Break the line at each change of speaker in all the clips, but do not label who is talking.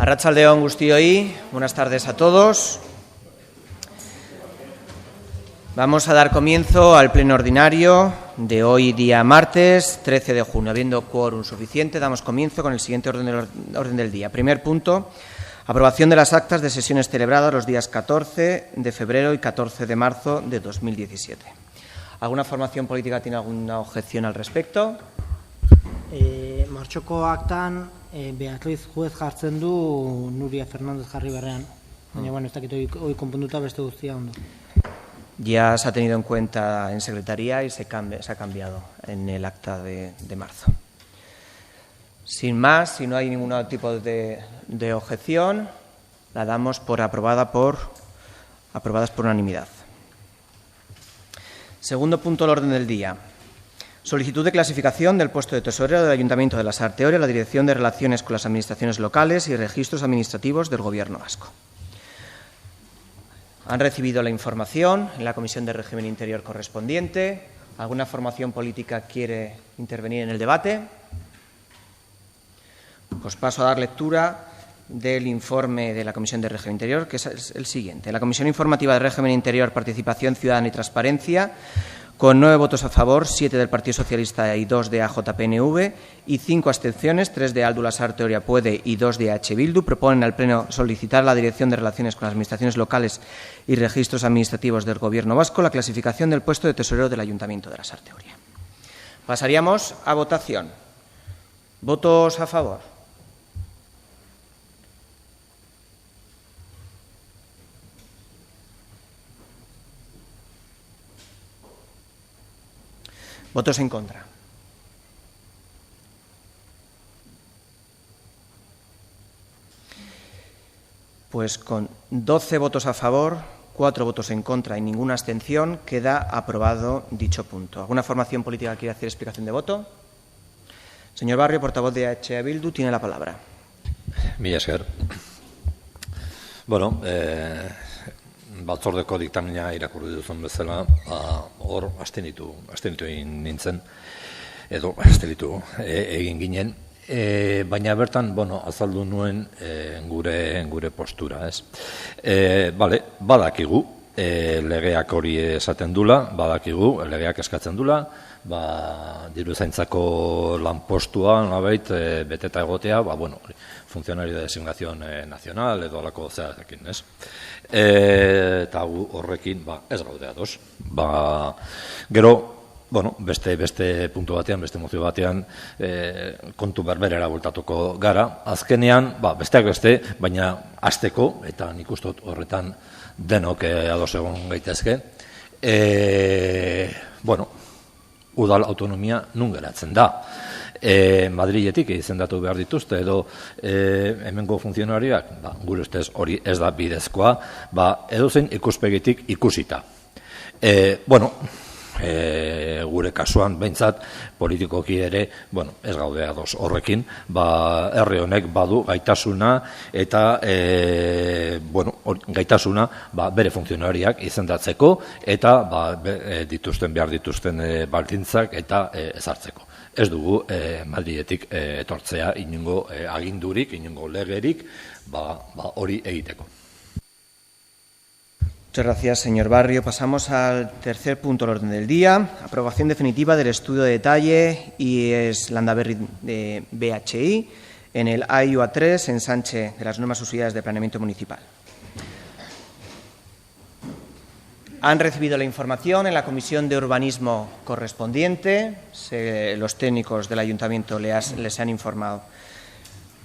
Arratsaldeon guztioi, buenas tardes a todos. Vamos a dar comienzo al pleno ordinario de hoy, día martes 13 de junio. Habiendo quórum suficiente, damos comienzo con el siguiente orden del día. Primer punto, aprobación de las actas de sesiones celebradas los días 14 de febrero y 14 de marzo de 2017. ¿Alguna formación política tiene alguna objeción al respecto?
Martxoko aktan Beatriz Juez jartzen du Nuria Fernández jarri berrean. Baina, bueno, ez dakit hoi konponduta beste guztia ondo.
Ya se ha tenido en cuenta en secretaría y se ha cambiado en el acta de marzo. Sin más, si no hay ningún tipo de objeción, la damos por aprobadas por unanimidad. Segundo punto del orden del día. Solicitud de clasificación del puesto de tesorero del Ayuntamiento de la Sarteoria a la Dirección de Relaciones con las Administraciones Locales y Registros Administrativos del Gobierno vasco. Han recibido la información en la Comisión de Régimen Interior correspondiente. ¿Alguna formación política quiere intervenir en el debate? Pues paso a dar lectura del informe de la Comisión de Régimen Interior, que es el siguiente. La Comisión Informativa de Régimen Interior, Participación Ciudadana y Transparencia, con 9 votos a favor, 7 del Partido Socialista y 2 de AJPNV y 5 abstenciones, 3 de Aldula Sarteoria Puede y 2 de H. Bildu, proponen al Pleno solicitar a la Dirección de Relaciones con las Administraciones Locales y Registros Administrativos del Gobierno vasco la clasificación del puesto de tesorero del Ayuntamiento de la Sarteoria. Pasaríamos a votación. ¿Votos a favor? ¿Votos en contra? Pues con 12 votos a favor, 4 votos en contra y ninguna abstención, queda aprobado dicho punto. ¿Alguna formación política quiere hacer explicación de voto? Señor Barrio, portavoz de H. Bildu, tiene la palabra.
Mila esker. Bueno, batzordeko diktamina irakurri duzun bezala, hor abstenitu egin nintzen, edo abstenitu egin ginen, baina bertan, bueno, azaldu nuen gure postura, ez. Badakigu, legeak hori esaten dula, badakigu, legeak eskatzen dula, diruzaintzako lanpostua, nolabait, beteta egotea, funcionario de designación nacional, edo alako zearekin, ez? Eta horrekin, ez gaude ados. Gero, beste puntu batean, beste mozio batean, kontu berberera bultatuko gara. Azkenean, besteak beste, baina hasteko, eta nik uste dut horretan denok ados egon gaitezke, udal autonomia nun geratzen da. Madriletik izendatu behar dituzte edo hemengo funtzionarioak, gure ustez hori ez da bidezkoa, edozein ikuspegitik ikusita. Gure kasuan behintzat politikoki ere, ez gaude ados horrekin, herri honek badu gaitasuna eta gaitasuna bere funtzionariak izendatzeko eta behar dituzten baldintzak eta ezartzeko. Ez dugu Madriletik etortzea inongo agindurik, inongo legerik hori egiteko.
Muchas gracias, señor Barrio. Pasamos al tercer punto del orden del día. Aprobación definitiva del estudio de detalle IES Landaberri de BHI en el AIUA3, ensanche de las normas subsidiarias de planeamiento municipal. Han recibido la información en la Comisión de Urbanismo correspondiente. Los técnicos del Ayuntamiento les han informado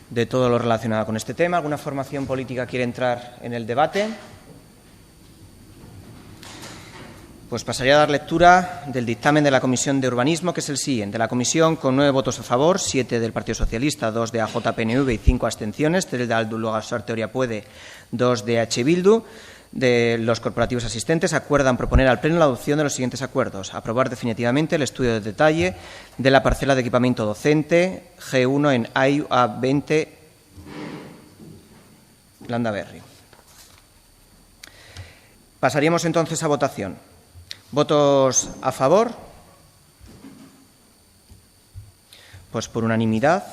de todo lo relacionado con este tema. ¿Alguna formación política quiere entrar en el debate? Pues pasaría a dar lectura del dictamen de la Comisión de Urbanismo, que es el siguiente. La Comisión, con 9 votos a favor, 7 del Partido Socialista, 2 de AJPNV y 5 abstenciones, 3 de Aldula Sarteoria Puede, 2 de H. Bildu, de los corporativos asistentes, acuerdan proponer al Pleno la adopción de los siguientes acuerdos. Aprobar definitivamente el estudio de detalle de la parcela de equipamiento docente G1 en AIUA20 Landaberri. Pasaríamos entonces a votación. ¿Votos a favor? Pues por unanimidad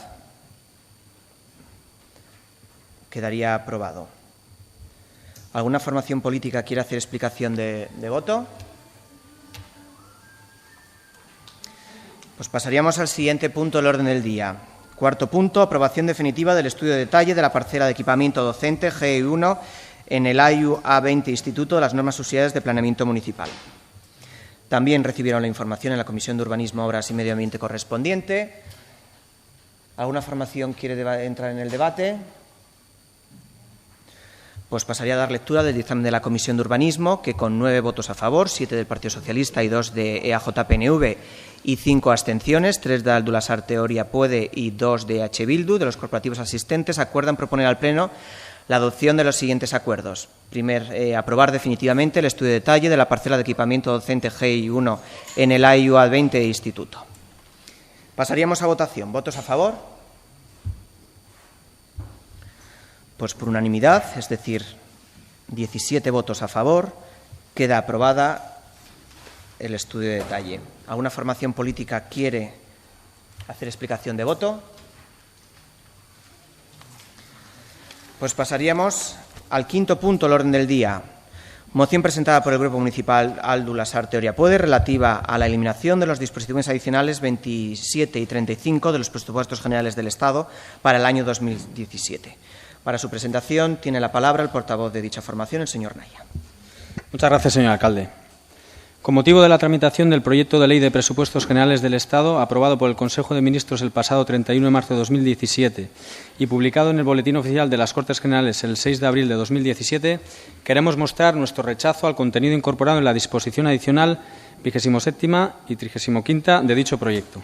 Quedaría aprobado. ¿Alguna formación política quiere hacer explicación de voto? Pues pasaríamos al siguiente punto del orden del día. Cuarto punto, aprobación definitiva del estudio de detalle de la parcela de equipamiento docente GI1 en el AIU A20 Instituto de las Normas Subsidiarias de Planeamiento Municipal. También recibieron la información en la Comisión de Urbanismo, Obras y Medio Ambiente correspondiente. ¿Alguna formación quiere entrar en el debate? Pues pasaría a dar lectura del dictamen de la Comisión de Urbanismo, que con 9 votos a favor, 7 del Partido Socialista y 2 de EAJ-PNV y 5 abstenciones, 3 de Aldu Lasarte Oria Puede y 2 de H. Bildu, de los corporativos asistentes, acuerdan proponer al Pleno la adopción de los siguientes acuerdos. Aprobar definitivamente el estudio de detalle de la parcela de equipamiento docente GI1 en el AIU A20 Instituto. Pasaríamos a votación. ¿Votos a favor? Pues por unanimidad, es decir, 17 votos a favor, queda aprobada el estudio de detalle. ¿Alguna formación política quiere hacer explicación de voto? Pues pasaríamos al quinto punto del orden del día. Moción presentada por el Grupo Municipal Aldu Lasarte Oria Puede relativa a la eliminación de las disposiciones adicionales 27 y 35 de los presupuestos generales del Estado para el año 2017. Para su presentación tiene la palabra el portavoz de dicha formación, el señor Naya.
Muchas gracias, señor alcalde. Con motivo de la tramitación del proyecto de Ley de Presupuestos Generales del Estado, aprobado por el Consejo de Ministros el pasado 31 de marzo de 2017 y publicado en el Boletín Oficial de las Cortes Generales el 6 de abril de 2017, queremos mostrar nuestro rechazo al contenido incorporado en la disposición adicional 27ª y 35ª de dicho proyecto.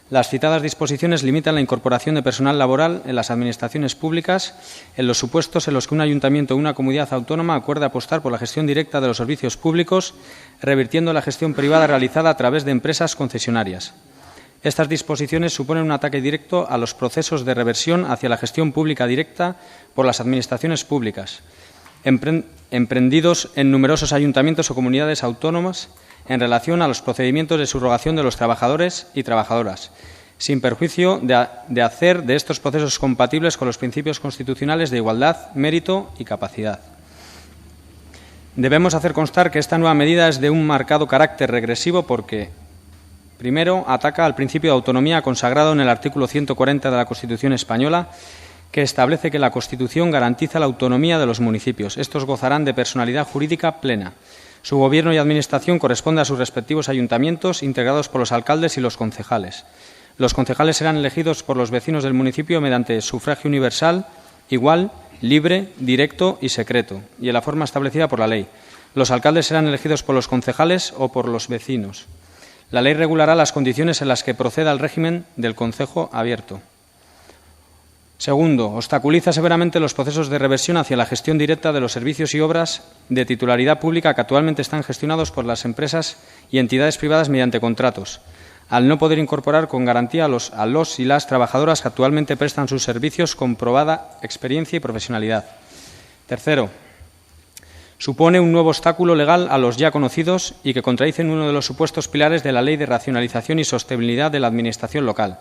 Las citadas disposiciones limitan la incorporación de personal laboral en las administraciones públicas en los supuestos en los que un ayuntamiento o una comunidad autónoma acuerde apostar por la gestión directa de los servicios públicos, revirtiendo la gestión privada realizada a través de empresas concesionarias. Estas disposiciones suponen un ataque directo a los procesos de reversión hacia la gestión pública directa por las administraciones públicas, emprendidos en numerosos ayuntamientos o comunidades autónomas en relación a los procedimientos de subrogación de los trabajadores y trabajadoras, sin perjuicio de hacer de estos procesos compatibles con los principios constitucionales de igualdad, mérito y capacidad. Debemos hacer constar que esta nueva medida es de un marcado carácter regresivo porque, primero, ataca al principio de autonomía consagrado en el artículo 140 de la Constitución española, que establece que la Constitución garantiza la autonomía de los municipios. Estos gozarán de personalidad jurídica plena. Su gobierno y administración corresponde a sus respectivos ayuntamientos, integrados por los alcaldes y los concejales. Los concejales serán elegidos por los vecinos del municipio mediante sufragio universal, igual, libre, directo y secreto, y en la forma establecida por la ley. Los alcaldes serán elegidos por los concejales o por los vecinos. La ley regulará las condiciones en las que proceda el régimen del concejo abierto. Segundo, obstaculiza severamente los procesos de reversión hacia la gestión directa de los servicios y obras de titularidad pública que actualmente están gestionados por las empresas y entidades privadas mediante contratos, al no poder incorporar con garantía a los y las trabajadoras que actualmente prestan sus servicios con probada experiencia y profesionalidad. Tercero, supone un nuevo obstáculo legal a los ya conocidos y que contradicen uno de los supuestos pilares de la Ley de Racionalización y Sostenibilidad de la Administración Local,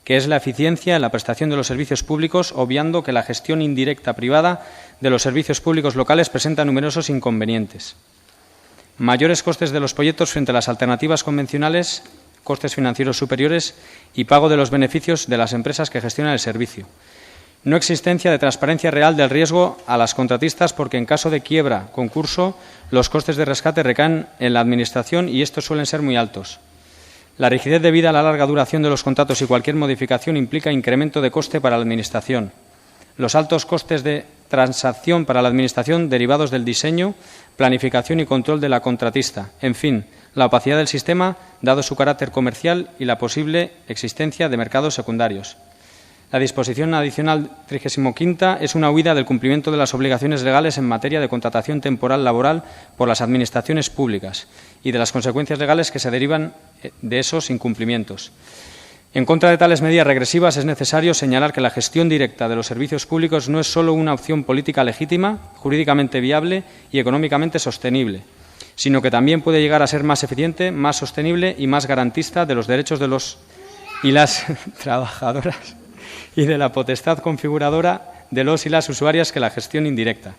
que es la eficiencia en la prestación de los servicios públicos, obviando que la gestión indirecta privada de los servicios públicos locales presenta numerosos inconvenientes. Mayores costes de los proyectos frente a las alternativas convencionales, costes financieros superiores y pago de los beneficios de las empresas que gestionan el servicio. No existencia de transparencia real del riesgo a las contratistas porque en caso de quiebra, concurso, los costes de rescate recaen en la Administración y estos suelen ser muy altos. La rigidez debida a la larga duración de los contratos y cualquier modificación implica incremento de coste para la Administración. Los altos costes de transacción para la Administración derivados del diseño, planificación y control de la contratista. En fin, la opacidad del sistema, dado su carácter comercial y la posible existencia de mercados secundarios. La disposición adicional 35ª es una huida del cumplimiento de las obligaciones legales en materia de contratación temporal laboral por las administraciones públicas y de las consecuencias legales que se derivan de esos incumplimientos. En contra de tales medidas regresivas es necesario señalar que la gestión directa de los servicios públicos no es solo una opción política legítima, jurídicamente viable y económicamente sostenible, sino que también puede llegar a ser más eficiente, más sostenible y más garantista de los derechos de los y las trabajadoras y de la potestad configuradora de los y las usuarias que la gestión indirecta.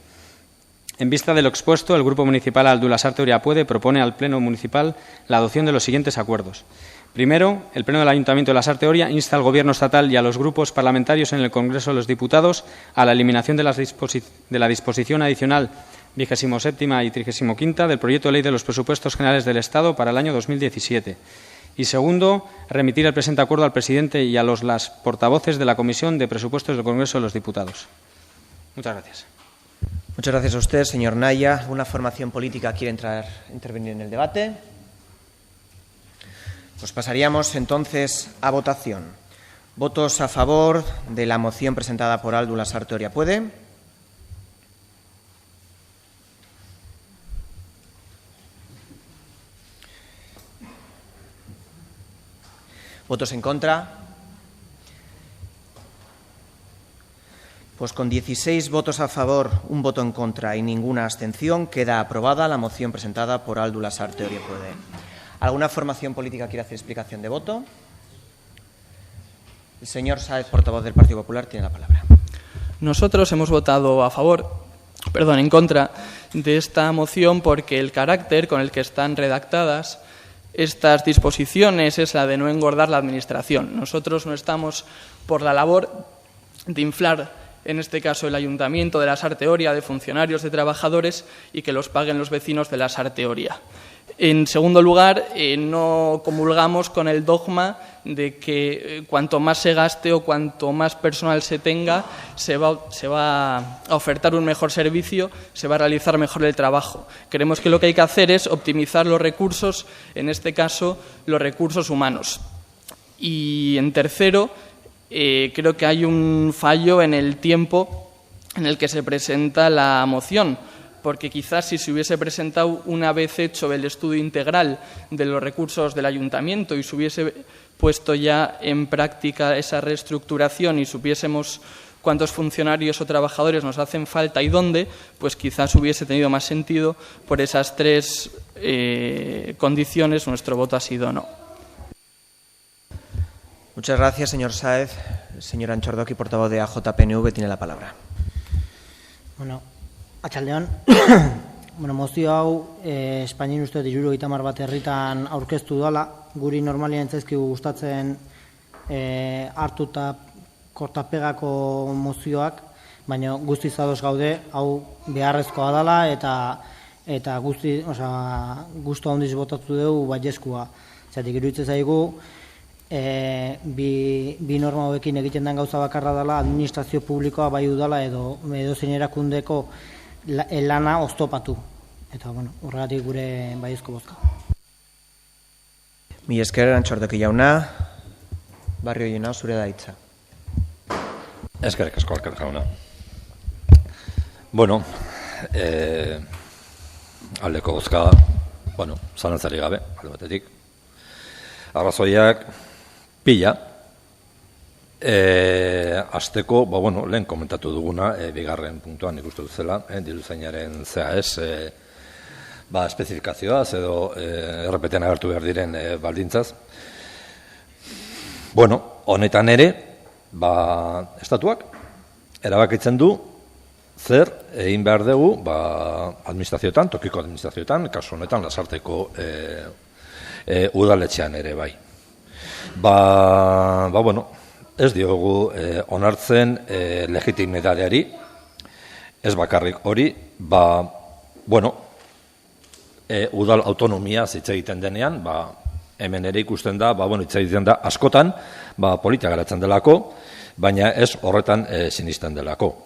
En vista de lo expuesto, el Grupo Municipal Aldu Lasarte Oriapuede propone al Pleno Municipal la adopción de los siguientes acuerdos. Primero, el Pleno del Ayuntamiento de Lasarte Oria insta al Gobierno estatal y a los grupos parlamentarios en el Congreso de los Diputados a la eliminación de la disposición adicional 27ª y 35ª del proyecto de ley de los presupuestos generales del Estado para el año 2017. Y segundo, remitir el presente acuerdo al presidente y a las portavoces de la Comisión de Presupuestos del Congreso de los Diputados. Muchas gracias.
Muchas gracias a usted, señor Naya. ¿Una formación política quiere intervenir en el debate? Pues pasaríamos entonces a votación. ¿Votos a favor de la moción presentada por Aldu Lasarte Oriapuede? ¿Votos en contra? Pues con 16 votos a favor, un voto en contra y ninguna abstención, queda aprobada la moción presentada por Aldu Lasarte Oriapuede. ¿Alguna formación política quiere hacer explicación de voto? El señor Sáez, portavoz del Partido Popular, tiene la palabra.
Nosotros hemos votado en contra de esta moción porque el carácter con el que están redactadas estas disposiciones es la de no engordar la Administración. Nosotros no estamos por la labor de inflar, en este caso, el Ayuntamiento de Lasarte Oria, de funcionarios, de trabajadores, y que los paguen los vecinos de Lasarte Oria. En segundo lugar, no comulgamos con el dogma de que cuanto más se gaste o cuanto más personal se tenga, se va a ofertar un mejor servicio, se va a realizar mejor el trabajo. Creemos que lo que hay que hacer es optimizar los recursos, en este caso, los recursos humanos. Y en tercero, creo que hay un fallo en el tiempo en el que se presenta la moción, porque quizás si se hubiese presentado una vez hecho el estudio integral de los recursos del Ayuntamiento y se hubiese puesto ya en práctica esa reestructuración y supiésemos cuántos funcionarios o trabajadores nos hacen falta y dónde, pues quizás hubiese tenido más sentido. Por esas tres condiciones, nuestro voto ha sido no.
Muchas gracias, señor Sáez. El señor Antxordoki, portavoz de AJPNV, tiene la palabra.
Bueno, atxaldeon, mozio hau Espainian uste 70 bat herritan aurkeztu dela, guri normalien zaizkigu gustatzen hartu eta kortapegako mozioak, baina guztiz ados gaude, hau beharrezkoa dela eta gustu handiz botatu dugu baiezkoa. Zergatik iruditzen zaigu, bi norma hauekin egiten den gauza bakarra dela, administrazio publikoa bai udala edo zein erakundeko lana oztopatu. Eta, horregatik gure baiezko bozka.
Mila esker, Antxordoki jauna. Barrio jauna, zure da hitza.
Eskerrik asko, alkate jauna. Bueno, aldeko bozka, zalantzari gabe, alde batetik. Arrazoiak pila. Azteko, lehen komentatu duguna, bigarren puntuan ikustu duzela, diruzainaren zea ez, espezifikazioaz edo errepetean agertu behar diren baldintzaz. Honetan ere, estatuak erabakitzen du zer egin behar dugu administrazioetan, tokiko administrazioetan, kasu honetan Lasarteko udaletxean ere bai. Ez diogu onartzen legitimitateari, ez bakarrik hori, udal autonomia hitz egiten denean, hemen ere ikusten da, hitz egiten da askotan, politika garatzen delako, baina ez horretan sinisten delako.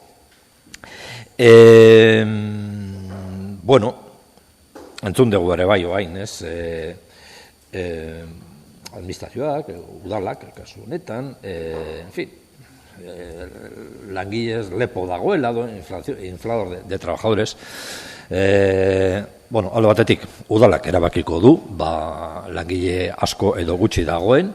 Entzun dugu ere bai oain, ez? Administrazioak, udalak, kasu honetan, langilez lepo dagoela, inflador de trabajadores. Alde batetik, udalak erabakiko du, langile asko edo gutxi dagoen,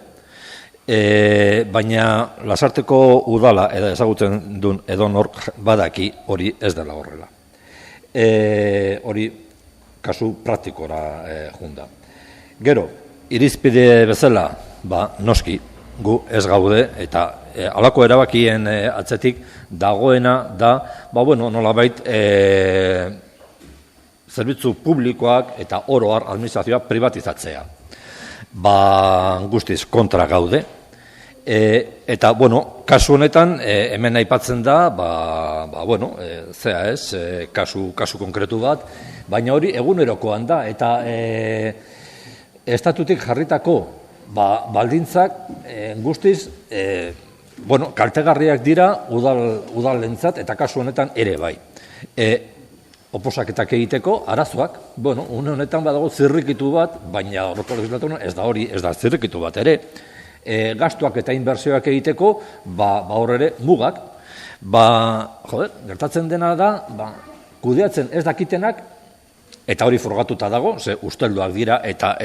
baina Lasarteko udala ezagutzen duen edonork badaki hori ez dela horrela. Hori kasu praktikora junda. Gero, irizpide bezala, noski, gu ez gaude eta halako erabakien atzetik dagoena da, nolabait zerbitzu publikoak eta oro har administrazioa privatizatzea. Guztiz kontra gaude. Eta, kasu honetan, hemen aipatzen da, kasu konkretu bat, baina hori egunerokoan da, eta estatutik jarritako baldintzak guztiz, kaltegarriak dira udalentzat, eta kasu honetan ere bai. Oposaketak egiteko arazoak, une honetan badago zirrikitu bat, baina horreko legislatuan ez da zirrikitu bat ere, gastuak eta inbertsioak egiteko, hor ere mugak, gertatzen dena da, kudeatzen ez dakitenak, eta hori frogatuta dago, ze ustelduak dira, eta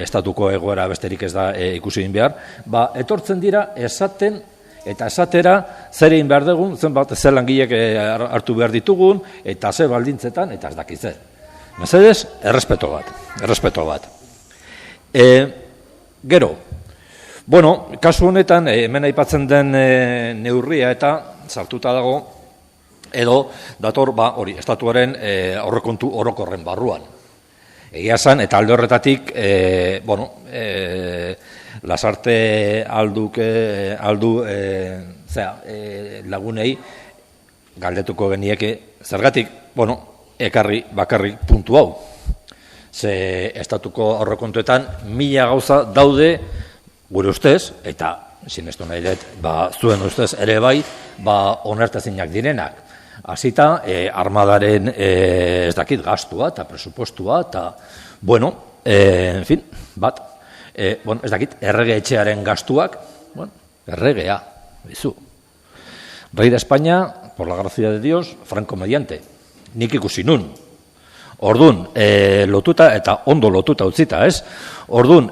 estatuko egoera besterik ez da ikusi egin behar, etortzen dira esaten, eta esatera zer egin behar dugun, zer langilek hartu behar ditugun, eta ze baldintzetan, eta ez dakitze. Mesedez, errespeto bat. Gero, kasu honetan, hemen aipatzen den neurria eta sartuta dago, edo dator, hori, estatuaren aurrekontu orokorren barruan. Egia esan, eta alde horretatik, Lasarte aldu lagunei galdetuko genieke, zergatik, ekarri bakarrik puntu hau. Ze estatuko aurrekontuetan 1000 gauza daude gure ustez, eta sinestu nahi dut, zuen ustez ere bai, onartezinak direnak. Hasita, armadaren ez dakit gastua eta presupuestua, eta, en fin, ez dakit, errege etxearen gastuak, erregea, bizu. Rey de España, por la gracia de Dios, Franco mediante, nik ikusi nun. Ordun, lotuta eta ondo lotuta utzita, ez? Ordun,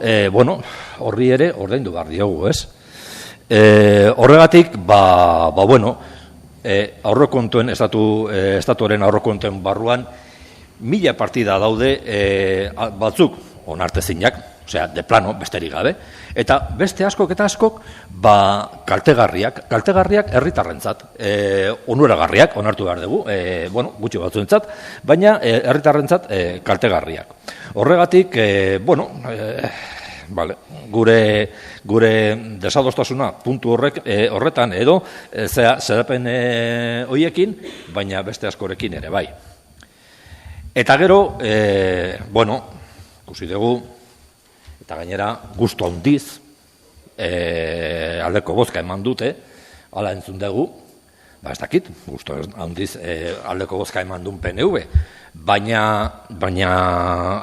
horri ere ordaindu behar diogu, ez? Horregatik, aurrekontuen, estatuaren aurrekontuen barruan, 1000 partida daude batzuk onartezinak, osea, de plano, besterik gabe, eta beste askok eta askok, kaltegarriak herritarrentzat, onuragarriak, onartu behar dugu, gutxi batzuentzat, baina herritarrentzat kaltegarriak. Horregatik, gure desadostasuna puntu horretan edo zerapen horiekin, baina beste askorekin ere bai. Eta gero, ikusi dugu, eta gainera gustu handiz, aldeko bozka eman dute, hala entzun dugu, ez dakit, gustu handiz aldeko bozka eman duen PNV, baina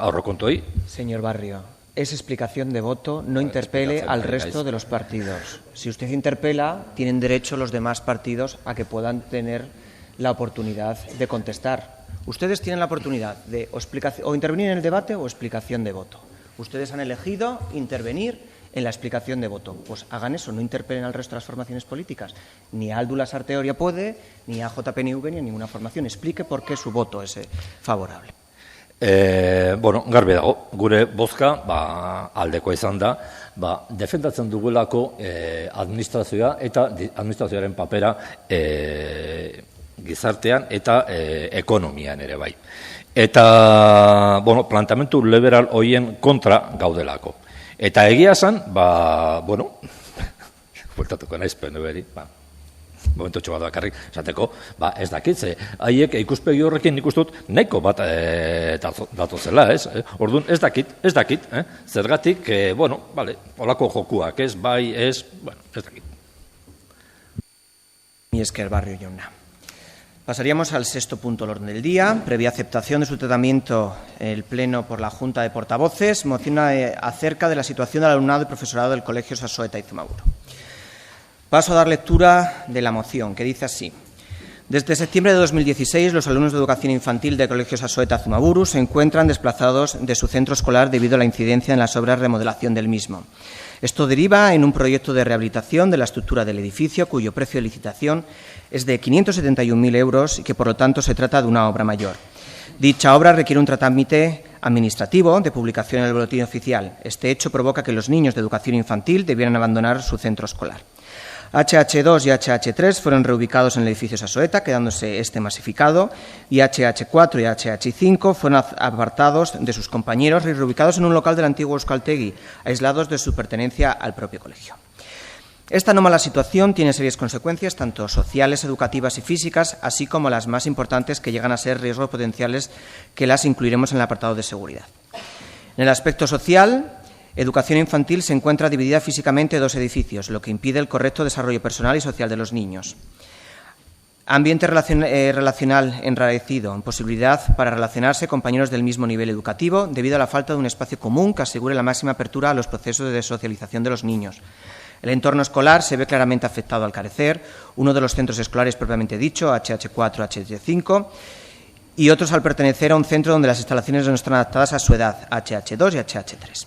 aurrekontoi.
Señor Barrio, es explicación de voto, no interpele al resto de los partidos. Si usted interpela, tienen derecho los demás partidos a que puedan tener la oportunidad de contestar. Ustedes tienen la oportunidad de o intervenir en el debate o explicación de voto. Ustedes han elegido intervenir en la explicación de voto. Pues hagan eso, no interpelen al resto de las formaciones políticas. Ni a Aldu Lasarte Oria puede, ni a JPNV, ni a ninguna formación. Explique por qué su voto es favorable.
Garbi dago, gure bozka aldekoa izan da, defendatzen dugulako administrazioa eta administrazioaren papera gizartean eta ekonomian ere bai. Eta, plantamentu liberal horien kontra gaudelako. Eta egia esan, bueltatuko naiz PNV-ri, momentotxo bat bakarrik, esateko, ez dakitze, haiek ikuspegi horrekin ikustut nahiko bat datozela, ez? Orduan, ez dakit, zergatik, holako jokuak, ez, bai, ez dakit.
Mi esker, Barrio jauna. Pasaríamos al sexto punto del orden del día. Previa aceptación de su tratamiento el Pleno por la Junta de Portavoces, moción acerca de la situación del alumnado y profesorado del Colegio Sasoeta y Zumaburu. Paso a dar lectura de la moción, que dice así. Desde septiembre de 2016, los alumnos de educación infantil del Colegio Sasoeta Zumaburu se encuentran desplazados de su centro escolar debido a la incidencia en las obras de remodelación del mismo. Esto deriva en un proyecto de rehabilitación de la estructura del edificio, cuyo precio de licitación es de 571.000 euros y que, por lo tanto, se trata de una obra mayor. Dicha obra requiere un trámite administrativo de publicación en el Boletín Oficial. Este hecho provoca que los niños de educación infantil debieran abandonar su centro escolar. HH2 y HH3 fueron reubicados en el edificio Sasoeta, quedándose este masificado, y HH4 y HH5 fueron apartados de sus compañeros y reubicados en un local del antiguo Euskaltegui, aislados de su pertenencia al propio colegio. Esta anómala situación tiene serias consecuencias, tanto sociales, educativas y físicas, así como las más importantes que llegan a ser riesgos potenciales, que las incluiremos en el apartado de seguridad. En el aspecto social, educación infantil se encuentra dividida físicamente en 2 edificios, lo que impide el correcto desarrollo personal y social de los niños. Ambiente relacional enrarecido, imposibilidad para relacionarse compañeros del mismo nivel educativo debido a la falta de un espacio común que asegure la máxima apertura a los procesos de socialización de los niños. El entorno escolar se ve claramente afectado al carecer, uno de los centros escolares propiamente dicho, HH4, HH5, y otros al pertenecer a un centro donde las instalaciones no están adaptadas a su edad, HH2 y HH3.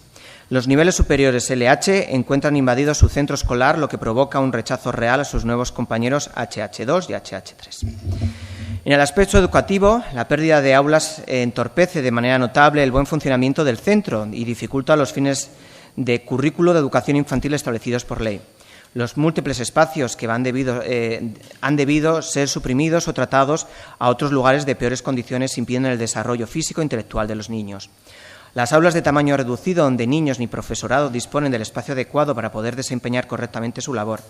Los niveles superiores LH encuentran invadido su centro escolar, lo que provoca un rechazo real a sus nuevos compañeros HH2 y HH3. En el aspecto educativo, la pérdida de aulas entorpece de manera notable el buen funcionamiento del centro y dificulta los fines de currículo de educación infantil establecidos por ley. Los múltiples espacios que han debido ser suprimidos o tratados a otros lugares de peores condiciones impiden el desarrollo físico e intelectual de los niños. Las aulas de tamaño reducido, donde niños ni profesorado disponen del espacio adecuado para poder desempeñar correctamente su labor.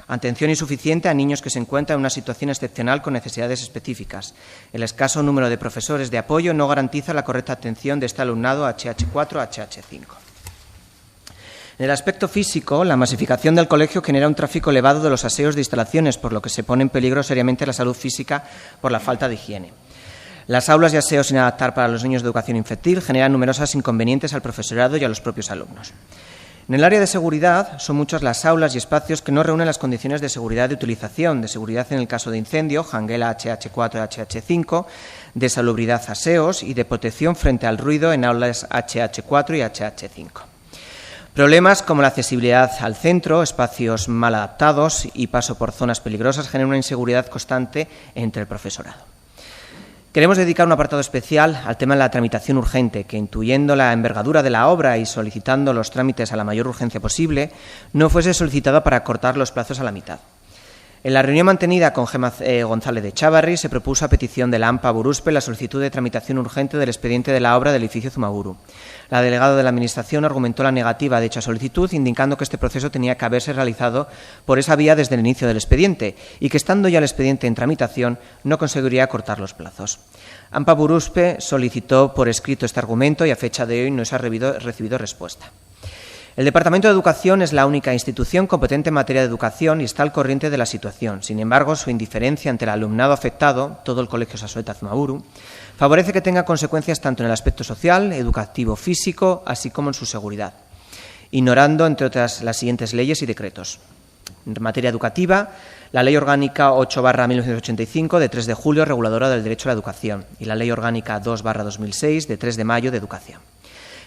Atención insuficiente a niños que se encuentran en una situación excepcional con necesidades específicas. El escaso número de profesores de apoyo no garantiza la correcta atención de este alumnado HH4 a HH5. En el aspecto físico, la masificación del colegio genera un tráfico elevado de los aseos de instalaciones, por lo que se pone en peligro seriamente la salud física por la falta de higiene. Las aulas y aseos sin adaptar para los niños de educación infantil generan numerosos inconvenientes al profesorado y a los propios alumnos. En el área de seguridad, son muchas las aulas y espacios que no reúnen las condiciones de seguridad de utilización, de seguridad en el caso de incendio, janguela HH4 y HH5, de salubridad aseos y de protección frente al ruido en aulas HH4 y HH5. Problemas como la accesibilidad al centro, espacios mal adaptados y paso por zonas peligrosas generan una inseguridad constante entre el profesorado. Queremos dedicar un apartado especial al tema de la tramitación urgente, que intuyendo la envergadura de la obra y solicitando los trámites a la mayor urgencia posible, no fuese solicitada para cortar los plazos a la mitad. En la reunión mantenida con Gemma González de Chávarri se propuso a petición de la AMPA Buruspe la solicitud de tramitación urgente del expediente de la obra del edificio Zumaburu. La delegada de la Administración argumentó la negativa de dicha solicitud, indicando que este proceso tenía que haberse realizado por esa vía desde el inicio del expediente y que, estando ya el expediente en tramitación, no conseguiría acortar los plazos. AMPA Buruspe solicitó por escrito este argumento y a fecha de hoy no se ha recibido respuesta. El Departamento de Educación es la única institución competente en materia de educación y está al corriente de la situación. Sin embargo, su indiferencia ante el alumnado afectado, todo el Colegio Sasoeta Zumaburu, favorece que tenga consecuencias tanto en el aspecto social, educativo, físico, así como en su seguridad, ignorando, entre otras, las siguientes leyes y decretos. En materia educativa, la Ley Orgánica 8/1985, de 3 de julio, reguladora del derecho a la educación, y la Ley Orgánica 2/2006, de 3 de mayo, de educación.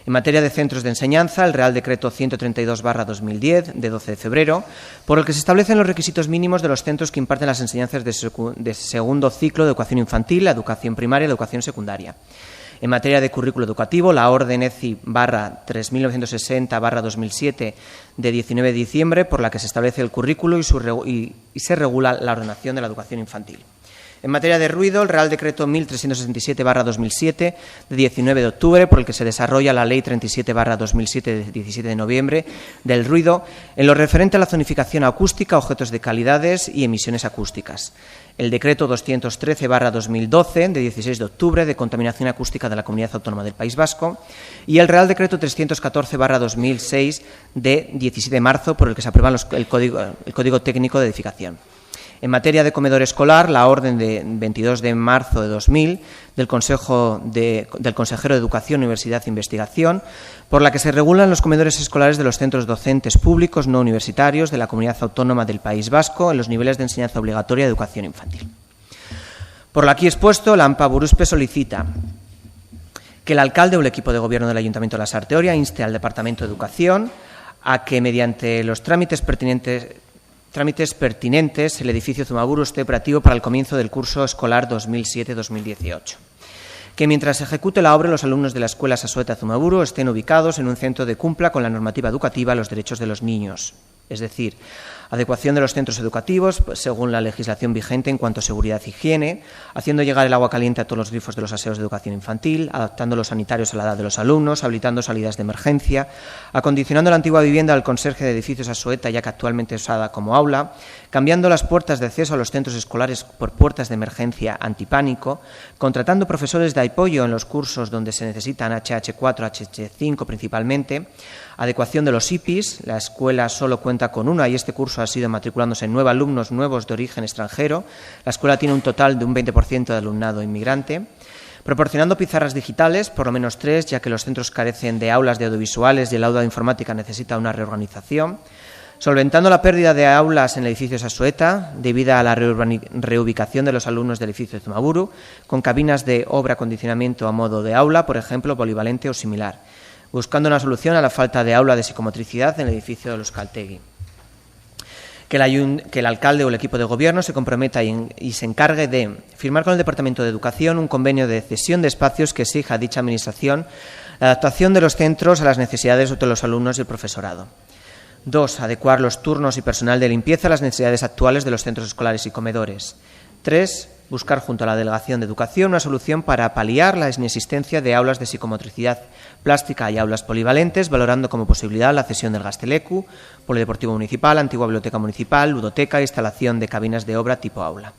En materia de centros de enseñanza, el Real Decreto 132/2010, de 12 de febrero, por el que se establecen los requisitos mínimos de los centros que imparten las enseñanzas de segundo ciclo de educación infantil, la educación primaria y la educación secundaria. En materia de currículo educativo, la Orden ECI/3960/2007, de 19 de diciembre, por la que se establece el currículo y se regula la ordenación de la educación infantil. En materia de ruido, el Real Decreto 1367/2007, de 19 de octubre, por el que se desarrolla la Ley 37/2007, de 17 de noviembre, del ruido, en lo referente a la zonificación acústica, objetos de calidades y emisiones acústicas. El Decreto 213/2012, de 16 de octubre, de contaminación acústica de la Comunidad Autónoma del País Vasco, y el Real Decreto 314/2006, de 17 de marzo, por el que se aprueba el Código Técnico de Edificación. En materia de comedor escolar, la orden de 22 de marzo de 2000 del Consejero de Educación, Universidad e Investigación, por la que se regulan los comedores escolares de los centros docentes públicos no universitarios de la Comunidad Autónoma del País Vasco en los niveles de enseñanza obligatoria de educación infantil. Por lo aquí expuesto, la AMPA Buruspe solicita que el alcalde o el equipo de gobierno del Ayuntamiento de Lasarte Oria inste al Departamento de Educación a que, mediante los trámites pertinentes, el edificio Zumaburu esté operativo para el comienzo del curso escolar 2007-2018. que mientras se ejecute la obra los alumnos de la Escuela Sasoeta Zumaburu estén ubicados en un centro que cumpla con la normativa educativa los derechos de los niños, es decir, adecuación de los centros educativos según la legislación vigente en cuanto a seguridad e higiene, haciendo llegar el agua caliente a todos los grifos de los aseos de educación infantil, adaptando los sanitarios a la edad de los alumnos, habilitando salidas de emergencia, acondicionando la antigua vivienda del conserje de edificios Sasoeta, ya que actualmente usada como aula, cambiando las puertas de acceso a los centros escolares por puertas de emergencia antipánico, contratando profesores de apoyo en los cursos donde se necesitan HH4, HH5 principalmente, adecuación de los IPIs, la escuela solo cuenta con una y este curso ha sido matriculándose 9 alumnos nuevos de origen extranjero, la escuela tiene un total de un 20% de alumnado inmigrante, proporcionando pizarras digitales, por lo menos 3, ya que los centros carecen de aulas de audiovisuales y el aula de informática necesita una reorganización, solventando la pérdida de aulas en el edificio Sasoeta debido a la reubicación de los alumnos del edificio Zumaburu, con cabinas de obra acondicionamiento a modo de aula, por ejemplo, polivalente o similar, buscando una solución a la falta de aula de psicomotricidad en el edificio de los Caltegui. Que el alcalde o el equipo de gobierno se comprometa y se encargue de firmar con el Departamento de Educación un convenio de cesión de espacios que exija a dicha Administración la adaptación de los centros a las necesidades de los alumnos y el profesorado. 2. Adecuar los turnos y personal de limpieza a las necesidades actuales de los centros escolares y comedores. 3. Buscar junto a la Delegación de Educación una solución para paliar la inexistencia de aulas de psicomotricidad plástica y aulas polivalentes, valorando como posibilidad la cesión del Gaztelecu, Polideportivo Municipal, antigua Biblioteca Municipal, ludoteca e instalación de cabinas de obra tipo aula.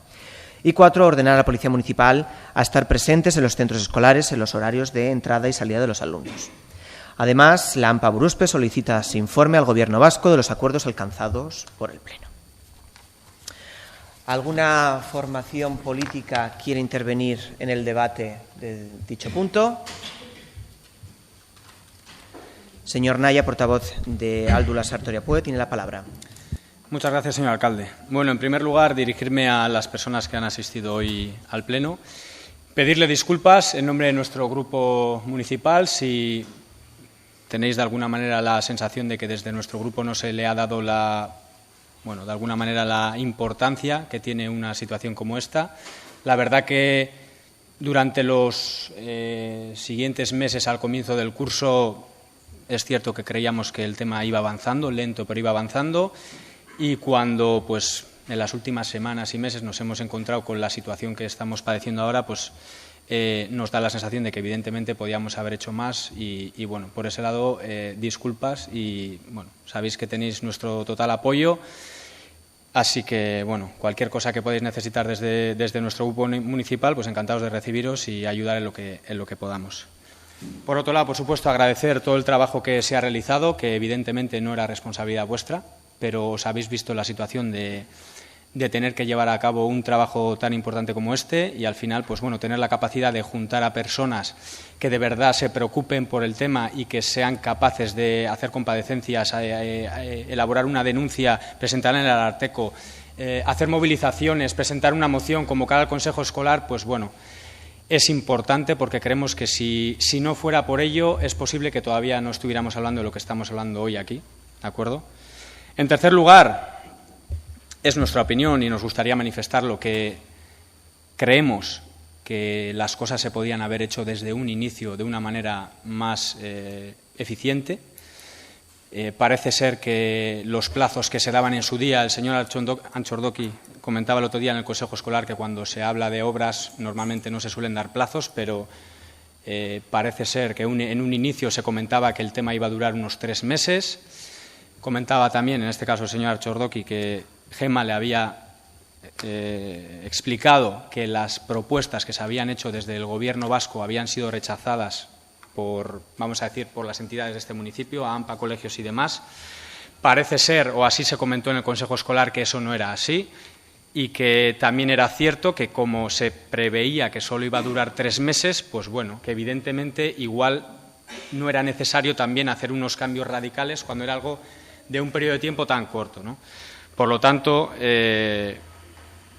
Y 4. Ordenar a la Policía Municipal a estar presentes en los centros escolares en los horarios de entrada y salida de los alumnos. Además, la AMPA Buruspe solicita se informe al Gobierno vasco de los acuerdos alcanzados por el Pleno. ¿Alguna formación política quiere intervenir en el debate de dicho punto? Señor Naya, portavoz de Áldula Sartoria Puede, tiene la palabra.
Muchas gracias, señor alcalde. Bueno, en primer lugar, dirigirme a las personas que han asistido hoy al Pleno. Pedirle disculpas en nombre de nuestro grupo municipal si tenéis de alguna manera la sensación de que desde nuestro grupo no se le ha dado de alguna manera la importancia que tiene una situación como esta. La verdad que durante los siguientes meses al comienzo del curso es cierto que creíamos que el tema iba avanzando, lento pero iba avanzando, y cuando pues en las últimas semanas y meses nos hemos encontrado con la situación que estamos padeciendo ahora, pues nos da la sensación de que evidentemente podíamos haber hecho más y bueno, por ese lado disculpas y bueno, sabéis que tenéis nuestro total apoyo, así que bueno, cualquier cosa que podáis necesitar desde nuestro grupo municipal, pues encantados de recibiros y ayudar en lo que podamos. Por otro lado, por supuesto, agradecer todo el trabajo que se ha realizado, que evidentemente no era responsabilidad vuestra, pero os habéis visto la situación de tener que llevar a cabo un trabajo tan importante como este y al final, pues bueno, tener la capacidad de juntar a personas que de verdad se preocupen por el tema y que sean capaces de hacer comparecencias, elaborar una denuncia, presentarla en el Ararteko, hacer movilizaciones, presentar una moción, convocar al Consejo Escolar, pues bueno, es importante porque creemos que si no fuera por ello es posible que todavía no estuviéramos hablando de lo que estamos hablando hoy aquí, ¿de acuerdo? En tercer lugar, es nuestra opinión y nos gustaría manifestarlo que creemos que las cosas se podían haber hecho desde un inicio de una manera más eficiente. Parece ser que los plazos que se daban en su día, el señor Anchordoki comentaba el otro día en el Consejo Escolar que cuando se habla de obras normalmente no se suelen dar plazos, pero parece ser que en un inicio se comentaba que el tema iba a durar unos 3 meses. Comentaba también, en este caso el señor Anchordoki, que Gema le había explicado que las propuestas que se habían hecho desde el Gobierno vasco habían sido rechazadas por las entidades de este municipio, a AMPA, colegios y demás. Parece ser, o así se comentó en el Consejo Escolar, que eso no era así y que también era cierto que como se preveía que solo iba a durar 3 meses, pues bueno, que evidentemente igual no era necesario también hacer unos cambios radicales cuando era algo de un periodo de tiempo tan corto, ¿no? Por lo tanto,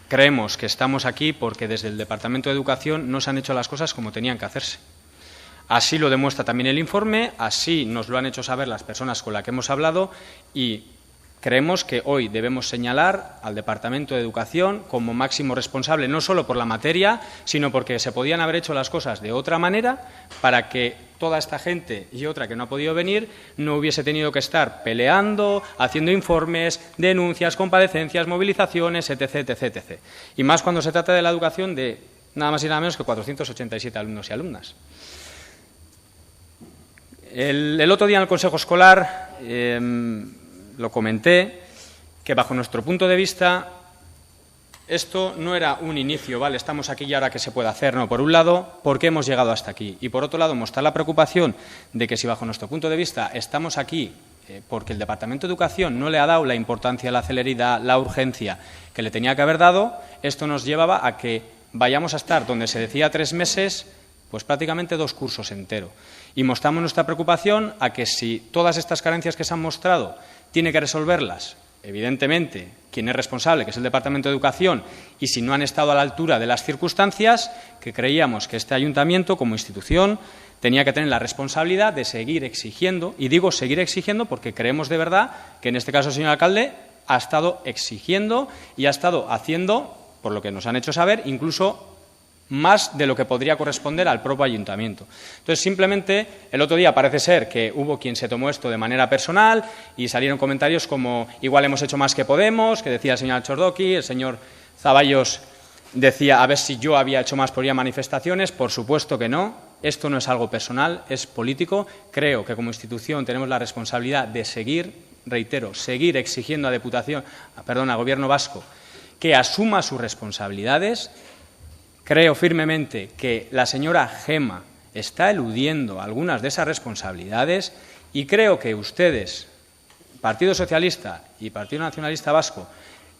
creemos que estamos aquí porque desde el Departamento de Educación no se han hecho las cosas como tenían que hacerse. Así lo demuestra también el informe, así nos lo han hecho saber las personas con las que hemos hablado y Creemos que hoy debemos señalar al Departamento de Educación como máximo responsable, no solo por la materia, sino porque se podían haber hecho las cosas de otra manera para que toda esta gente y otra que no ha podido venir no hubiese tenido que estar peleando, haciendo informes, denuncias, comparecencias, movilizaciones, etc., etc., etc. Y más cuando se trata de la educación de nada más y nada menos que 487 alumnos y alumnas. El otro día en el Consejo Escolar lo comenté, que bajo nuestro punto de vista esto no era un inicio, vale, estamos aquí y ahora qué se puede hacer, no, por un lado, ¿por qué hemos llegado hasta aquí? Y por otro lado, mostrar la preocupación de que si bajo nuestro punto de vista estamos aquí porque el Departamento de Educación no le ha dado la importancia, la celeridad, la urgencia que le tenía que haber dado, esto nos llevaba a que vayamos a estar donde se decía 3 meses, pues prácticamente 2 cursos enteros. Y mostramos nuestra preocupación a que si todas estas carencias que se han mostrado tiene que resolverlas, evidentemente, quien es responsable, que es el Departamento de Educación, y si no han estado a la altura de las circunstancias, que creíamos que este ayuntamiento, como institución, tenía que tener la responsabilidad de seguir exigiendo, y digo seguir exigiendo porque creemos de verdad que en este caso el señor alcalde ha estado exigiendo y ha estado haciendo, por lo que nos han hecho saber, incluso más de lo que podría corresponder al propio ayuntamiento. Entonces, simplemente, el otro día parece ser que hubo quien se tomó esto de manera personal y salieron comentarios como igual hemos hecho más que Podemos, que decía el señor Chordoqui, el señor Zaballos decía a ver si yo había hecho más por ir a manifestaciones. Por supuesto que no, esto no es algo personal, es político. Creo que como institución tenemos la responsabilidad de seguir, reitero, seguir exigiendo a Gobierno vasco que asuma sus responsabilidades. Creo firmemente que la señora Gema está eludiendo algunas de esas responsabilidades y creo que ustedes, Partido Socialista y Partido Nacionalista Vasco,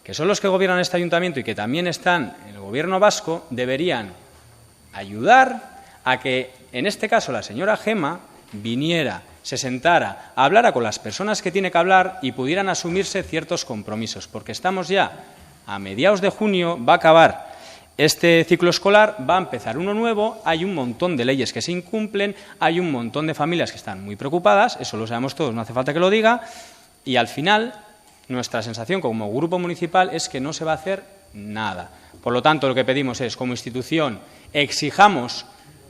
que son los que gobiernan este ayuntamiento y que también están en el Gobierno vasco, deberían ayudar a que, en este caso, la señora Gema viniera, se sentara, hablara con las personas que tiene que hablar y pudieran asumirse ciertos compromisos, porque estamos ya a mediados de junio, va a acabar este ciclo escolar, va a empezar uno nuevo, hay un montón de leyes que se incumplen, hay un montón de familias que están muy preocupadas, eso lo sabemos todos, no hace falta que lo diga, y al final nuestra sensación como grupo municipal es que no se va a hacer nada. Por lo tanto, lo que pedimos es, como institución, exijamos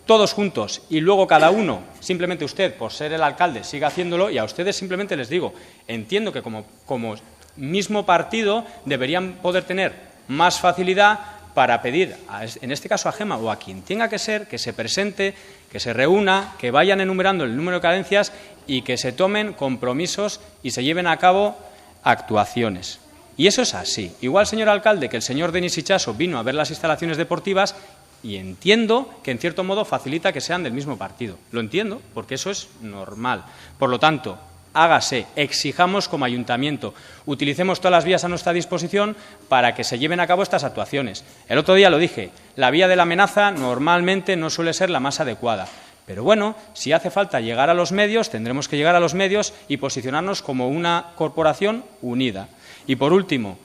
todos juntos y luego cada uno, simplemente usted, por ser el alcalde, siga haciéndolo, y a ustedes simplemente les digo, entiendo que como mismo partido deberían poder tener más facilidad para pedir, en este caso a Gema o a quien tenga que ser, que se presente, que se reúna, que vayan enumerando el número de carencias y que se tomen compromisos y se lleven a cabo actuaciones. Y eso es así. Igual, señor alcalde, que el señor Denis Itxaso vino a ver las instalaciones deportivas y entiendo que, en cierto modo, facilita que sean del mismo partido. Lo entiendo, porque eso es normal. Por lo tanto, hágase, exijamos como ayuntamiento, utilicemos todas las vías a nuestra disposición para que se lleven a cabo estas actuaciones. El otro día lo dije, la vía de la amenaza normalmente no suele ser la más adecuada. Pero bueno, si hace falta llegar a los medios, tendremos que llegar a los medios y posicionarnos como una corporación unida. Y por último,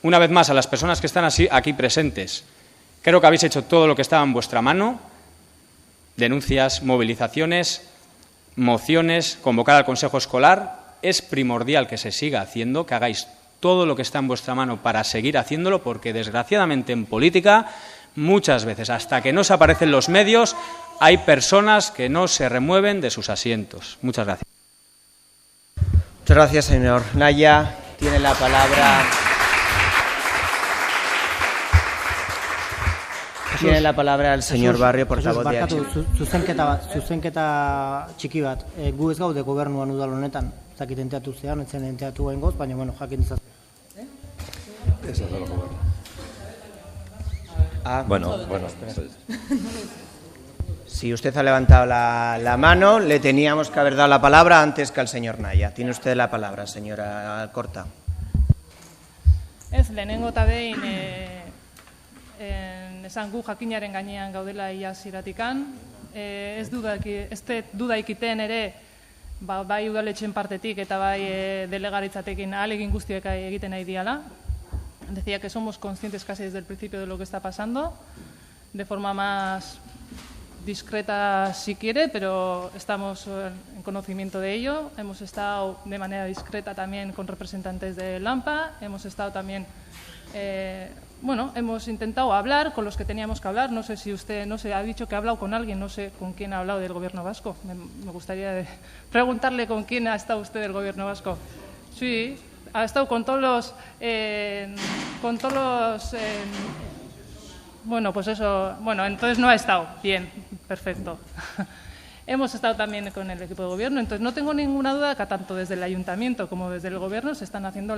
una vez más a las personas que están aquí presentes, creo que habéis hecho todo lo que estaba en vuestra mano, denuncias, movilizaciones, mociones, convocar al Consejo Escolar. Es primordial que se siga haciendo, que hagáis todo lo que está en vuestra mano para seguir haciéndolo, porque desgraciadamente en política muchas veces, hasta que no se aparecen los medios, hay personas que no se remueven de sus asientos. Muchas gracias.
Muchas gracias, señor Naya. Tiene la palabra. Tiene la palabra el señor Barrio, portavoz de H.
Zuzenketa txiki bat. Gu ez gaude gobernuan udal honetan. Zakit enteatu zean, etzen enteatu gaingoz, baina, bueno, jakin izaz.
Bueno.
Si usted ha levantado la mano, le teníamos que haber dado la palabra antes que al señor Naya. Tiene usted la palabra, señora Alcorta.
Ez, lehenengo eta behin esan gu jakinaren gainean gaudela iaziratikan. Ez duda ikiten ere, bai udaletxen partetik eta bai delegaritzatekin ahalegin guztiak egiten nahi diala. Decía que somos conscientes casi desde el principio de lo que está pasando, de forma más discreta si quiere, pero estamos en conocimiento de ello. Hemos estado de manera discreta también con representantes de LAMPA, hemos estado también, hemos intentado hablar con los que teníamos que hablar. No sé si usted, ha dicho que ha hablado con alguien, no sé con quién ha hablado del Gobierno vasco. Me gustaría preguntarle con quién ha estado usted del Gobierno vasco. Sí, ha estado con todos los... pues eso, entonces no ha estado. Bien, perfecto. Hemos estado también con el equipo de gobierno, entonces no tengo ninguna duda que tanto desde el ayuntamiento como desde el gobierno se están haciendo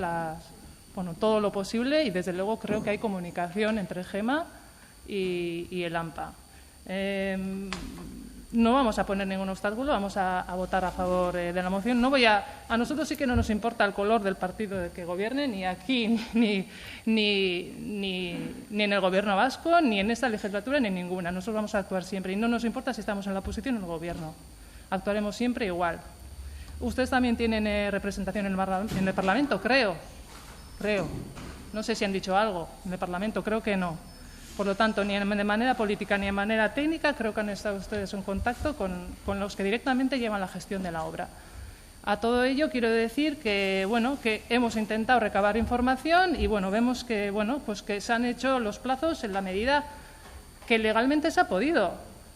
todo lo posible y desde luego creo que hay comunicación entre GEMA y el AMPA. No vamos a poner ningún obstáculo, vamos a votar a favor de la moción. A nosotros sí que no nos importa el color del partido que gobierne, ni aquí, ni en el Gobierno vasco, ni en esta legislatura, ni en ninguna. Nosotros vamos a actuar siempre y no nos importa si estamos en la oposición o en el Gobierno. Actuaremos siempre igual. Ustedes también tienen representación en el Parlamento, creo. No sé si han dicho algo en el Parlamento, creo que no. Por lo tanto, ni de manera política ni de manera técnica creo que han estado ustedes en contacto con los que directamente llevan la gestión de la obra. A todo ello quiero decir que hemos intentado recabar información y vemos que que se han hecho los plazos en la medida que legalmente se ha podido.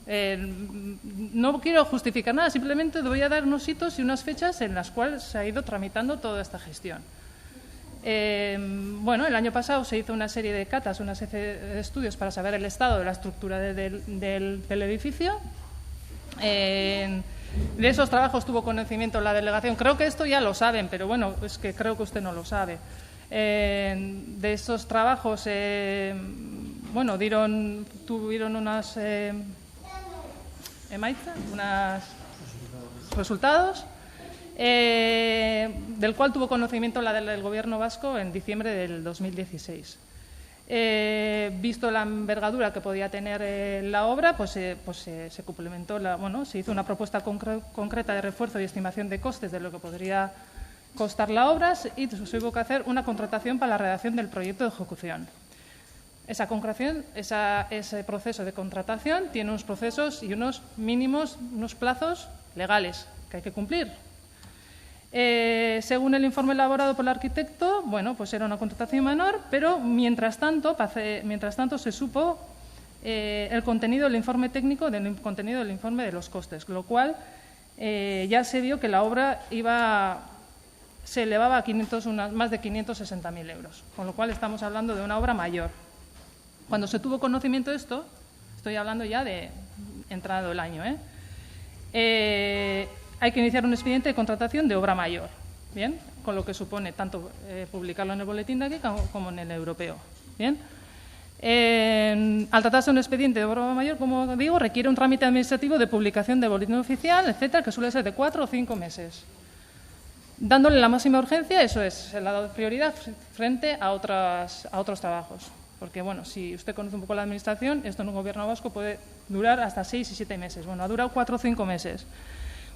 No quiero justificar nada, simplemente voy a dar unos hitos y unas fechas en las cuales se ha ido tramitando toda esta gestión. El año pasado se hizo una serie de catas, una serie de estudios para saber el estado de la estructura del edificio. De esos trabajos tuvo conocimiento la delegación. Creo que esto ya lo saben, pero es que creo que usted no lo sabe. De esos trabajos, tuvieron unos resultados. Del cual tuvo conocimiento la del Gobierno vasco en diciembre del 2016. Visto la envergadura que podía tener la obra, se complementó, se hizo una propuesta concreta de refuerzo y estimación de costes de lo que podría costar la obra y se hubo que hacer una contratación para la redacción del proyecto de ejecución. Ese proceso de contratación tiene unos procesos y unos mínimos, unos plazos legales que hay que cumplir. Según el informe elaborado por el arquitecto, era una contratación menor, pero mientras tanto se supo el contenido del informe técnico, del contenido del informe de los costes, con lo cual ya se vio que la obra se elevaba a más de 560.000 euros, con lo cual estamos hablando de una obra mayor. Cuando se tuvo conocimiento de esto, estoy hablando ya de entrado el año, hay que iniciar un expediente de contratación de obra mayor, ¿bien? Con lo que supone tanto publicarlo en el boletín de aquí como en el europeo, ¿bien? Al tratarse de un expediente de obra mayor, como digo, requiere un trámite administrativo de publicación de boletín oficial, etcétera, que suele ser de 4 o 5 meses. Dándole la máxima urgencia, eso es, se le ha dado prioridad frente a otros trabajos. Porque, si usted conoce un poco la Administración, esto en un Gobierno vasco puede durar hasta 6 y 7 meses. Ha durado 4 o 5 meses.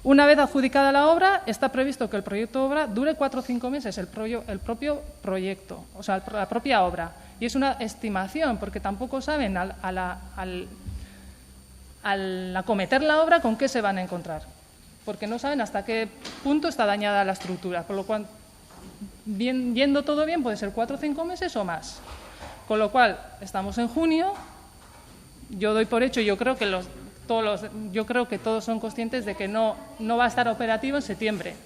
Una vez adjudicada la obra, está previsto que el proyecto de obra dure 4 o 5 meses, el propio proyecto, o sea, la propia obra. Y es una estimación, porque tampoco saben al acometer la obra con qué se van a encontrar, porque no saben hasta qué punto está dañada la estructura, por lo cual, yendo todo bien, puede ser 4 o 5 meses o más. Con lo cual, estamos en junio, yo doy por hecho, yo creo que todos son conscientes de que no va a estar operativo en septiembre.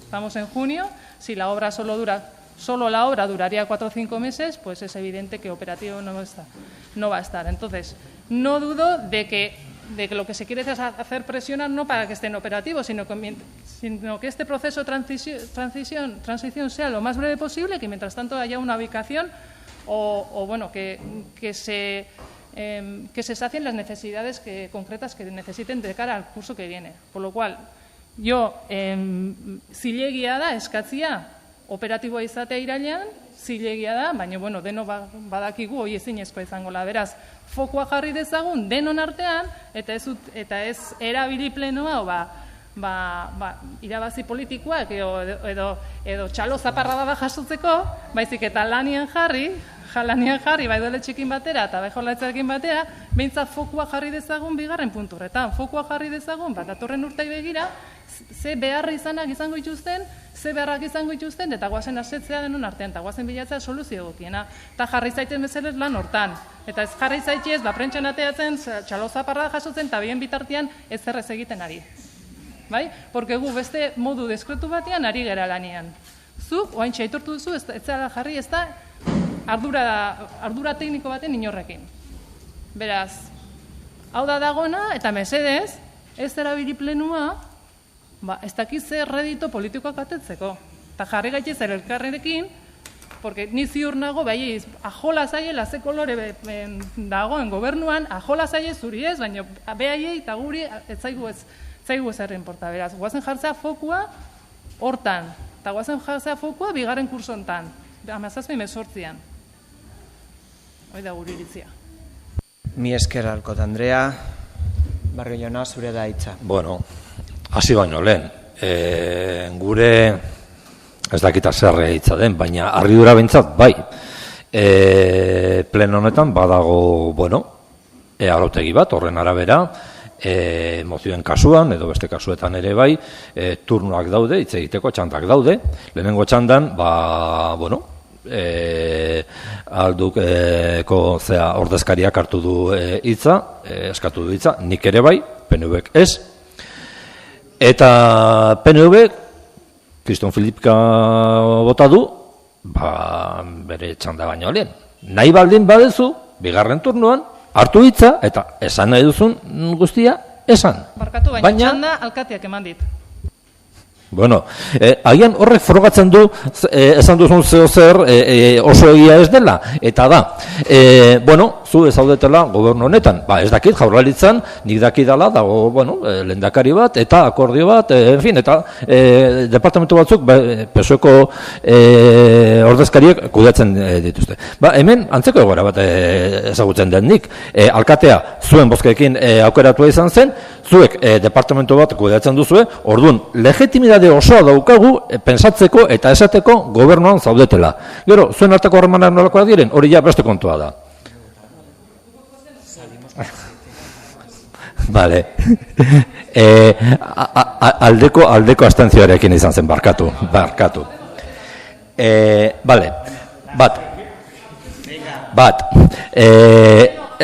Estamos en junio, si la obra solo la obra duraría 4 o 5 meses, pues es evidente que operativo no va a estar. Entonces, no dudo de que lo que se quiere es hacer presionar no para que estén operativos, sino que este proceso de transición sea lo más breve posible, que mientras tanto haya una ubicación que se sacien las necesidades concretas que necesiten de cara al curso que viene. Por lo cual, yo, zilegia da, eskatzia, operatiboa izatea irailean, zilegia da, baina, deno badakigu hori ezinezkoa izango da. Beraz, fokua jarri dezagun denon artean, eta ez erabili plenoa, irabazi politikoak edo txalo zaparrada da jasotzeko, baizik eta lanian jarri lanian jarri, bai udaletxeekin batera eta bai jaurlaritzarekin batera, behintzat fokua jarri dezagun bigarren puntu horretan. Fokua jarri dezagun, datorren urtei begira, ze beharra izanak izango dituzten, ze beharrak izango dituzten, eta guazen asetzea denon artean, eta guazen bilatzea soluzio egokiena. Eta jarri zaiten bezalez lan hortan. Eta ez jarri zaitez, prentxan ateatzen, txalozaparra jasotzen, eta bien bitartean ez errez egiten ari. Bai? Porque gu beste modu deskretu batean ari gera lanean. Zuk, oaintxe aitortu duzu, ez zela jarri ez da ardura tekniko baten inorrekin. Beraz, hau da dagoena, eta mesedez, ez erabili plenua, ez dakiz zer redito politikoak atetzeko. Eta jarri gaitez elkarrekin, porque ni ziur nago, bai, ajola zaiela ze kolore dagoen gobernuan, ajola zaile zuri ez, baina behaiei eta guri ez zaigu ez erren porta. Beraz, guazen jartzea fokua hortan, eta guazen jartzea fokua bigarren kurso hontan, 17-18an. Hoi da guri iritzia.
Mi esker Alkot Andrea, Barrio Jauna, zure da hitza.
Bueno, hasi baino lehen, gure ez dakita zerre hitza den, baina harridura behintzat bai. Pleno honetan badago, arautegi bat, horren arabera, mozioen kasuan, edo beste kasuetan ere bai, turnoak daude, hitz egiteko txandak daude. Lehenengo txandan, aldukeko ordezkariak hartu du hitza, eskatu du hitza, nik ere bai, PNV-ek ez. Eta PNV-ek Kriston Filipka bota du, bere txanda baino lehen. Nahi baldin badezu, bigarren turnuan, hartu hitza, eta esan nahi duzun guztia, esan.
Barkatu, baina txanda alkateak eman dit.
Agian horrek frogatzen du, esan duzun zeo zer, oso egia ez dela, eta da. Zu ez zaudetela gobernu honetan, ez dakit jaurlaritzan, nik dakidala, dago, lehendakari bat, eta akordio bat, eta departamentu batzuk, PSOeko ordezkariek kudeatzen dituzte. Hemen, antzeko egoera bat ezagutzen den nik, alkatea zuen bozkekin aukeratua izan zen, zuek departamentu bat kudeatzen duzue, orduan, legitimidade osoa daukagu pensatzeko eta esateko gobernuan zaudetela. Gero, zuen arteko harremanak nolakoak diren, hori ja beste kontua da. Vale. Aldeko abstentzioarekin izan zen, barkatu. Vale. Bat.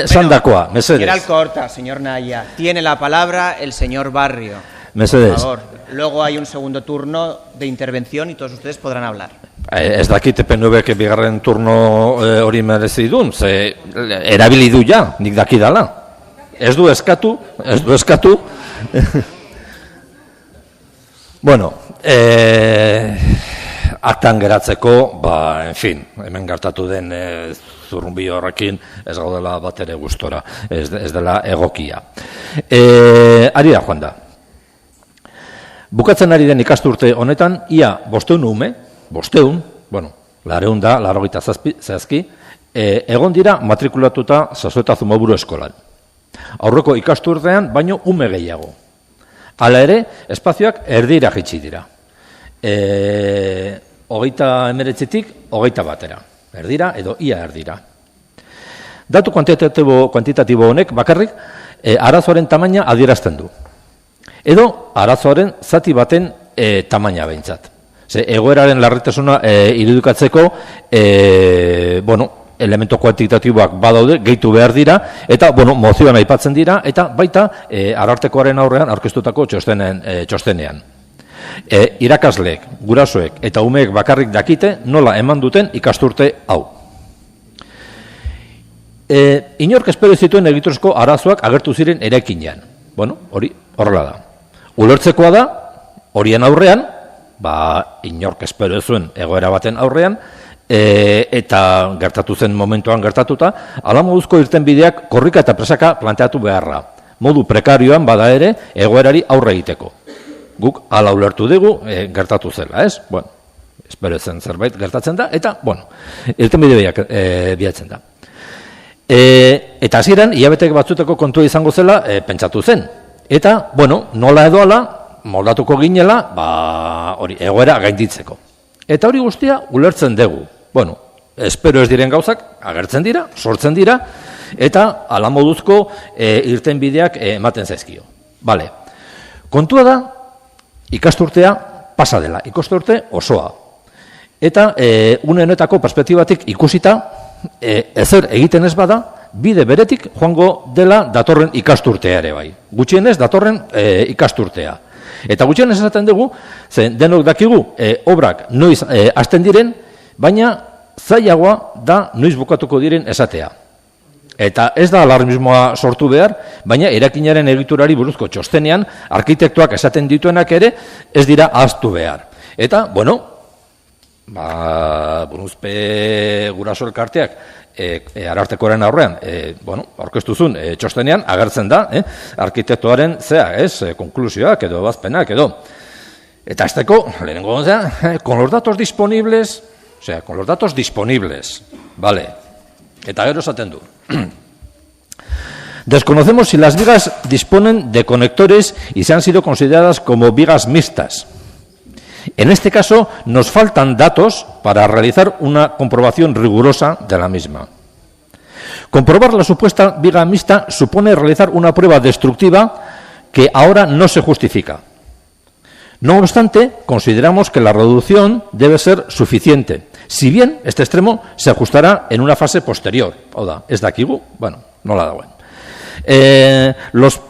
Sandakoa, mesedes.
Era corta, señor Naya. Tiene la palabra el señor Barrio.
Mesedes.
Por favor. Luego hay un segundo turno de intervención y todos ustedes podrán hablar.
Ez dakit PNV-ek bigarren turno hori merezi duen, ze erabili du ja, nik dakidala. Ez du eskatu. Aktan geratzeko, hemen gertatu den zurrunbi horrekin ez gaudela bat ere gustora, ez dela egokia. Ari da joan da. Bukatzen ari den ikasturte honetan, ia 500 ume, 500, egon dira matrikulatuta Zazueta Zumaburu eskolan. Aurreko ikasturtean baino ume gehiago. Hala ere, espazioak erdira jaitsi dira. 39-tik 21. Erdira edo ia erdira. Datu kuantitatibo honek bakarrik arazoaren tamaina adierazten du. Edo arazoaren zati baten tamaina behintzat. Egoeraren larritasuna irudikatzeko elementu kuantitatiboak badaude, gehitu behar dira, eta mozioan aipatzen dira, eta baita arartekoaren aurrean aurkeztutako txostenean. Irakasleek, gurasoek eta umeek bakarrik dakite nola eman duten ikasturte hau. Inork espero zituen egiturazko arazoak agertu ziren eraikinean. Hori horrela da. Ulertzekoa da, horien aurrean, inork espero zuen egoera baten aurrean, eta gertatu zen momentuan gertatuta, ala moduzko irtenbideak korrika eta presaka planteatu beharra. Modu prekarioan bada ere egoerari aurre egiteko. Guk ala ulertu dugu gertatu zela, ez? Espero zen zerbait gertatzen da, eta, irtenbideak bilatzen da. Eta hasieran hilabete batzuteko kontua izango zela pentsatu zen. Eta, nola edo ala, moldatuko ginela, hori egoera gainditzeko. Eta hori guztia ulertzen dugu. espero ez diren gauzak agertzen dira, sortzen dira, eta ala moduzko irtenbideak ematen zaizkio. Bale, kontua da, ikasturtea pasa dela, ikasturte osoa. Eta une honetako perspektibatik ikusita, ezer egiten ez bada, bide beretik joango dela datorren ikasturtea ere bai. Gutxienez datorren ikasturtea. Eta gutxienez esaten dugu, denok dakigu, obrak noiz hasten diren, baina zailagoa da noiz bukatuko diren esatea. Eta ez da alarmismoa sortu behar, baina erakinaren egiturari buruzko txostenean, arkitektuak esaten dituenak ere, ez dira ahaztu behar. Eta, bueno, Buruzpe Guraso Elkarteak Arartekoaren aurrean, aurkeztuzun txostenean agertzen da, arkitektoaren konklusioak edo bazpenak edo. Eta azteko, lehenengo, con los datos disponibles, vale. Eta gero esaten du. Desconocemos si las vigas disponen de conectores y se han sido consideradas como vigas mixtas. En este caso, nos faltan datos para realizar una comprobación rigurosa de la misma. Comprobar la supuesta viga mixta supone realizar una prueba destructiva que ahora no se justifica. No obstante, consideramos que la reducción debe ser suficiente, si bien este extremo se ajustará en una fase posterior. Oda, ez dakigu, nola dagoen. Los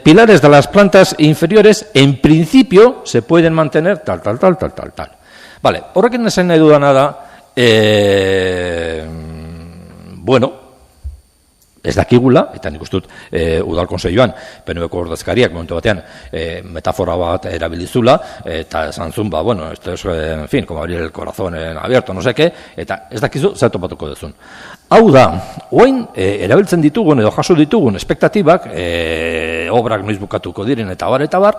pilares de las plantas inferiores en principio se pueden mantener tal. Vale, horrekin esan nahi dudana da, ez dakigula, eta nik ustut udal konseioan, PNVko ordezkariak momentu batean metafora bat erabilizula, eta esan zun, esto es, en fin, como abrir el corazón abierto, no sé qué, eta ez dakizu, zer topatuko duzun. Hau da, oain erabiltzen ditugun edo jaso ditugun espektatibak, obrak noiz bukatuko diren eta bar,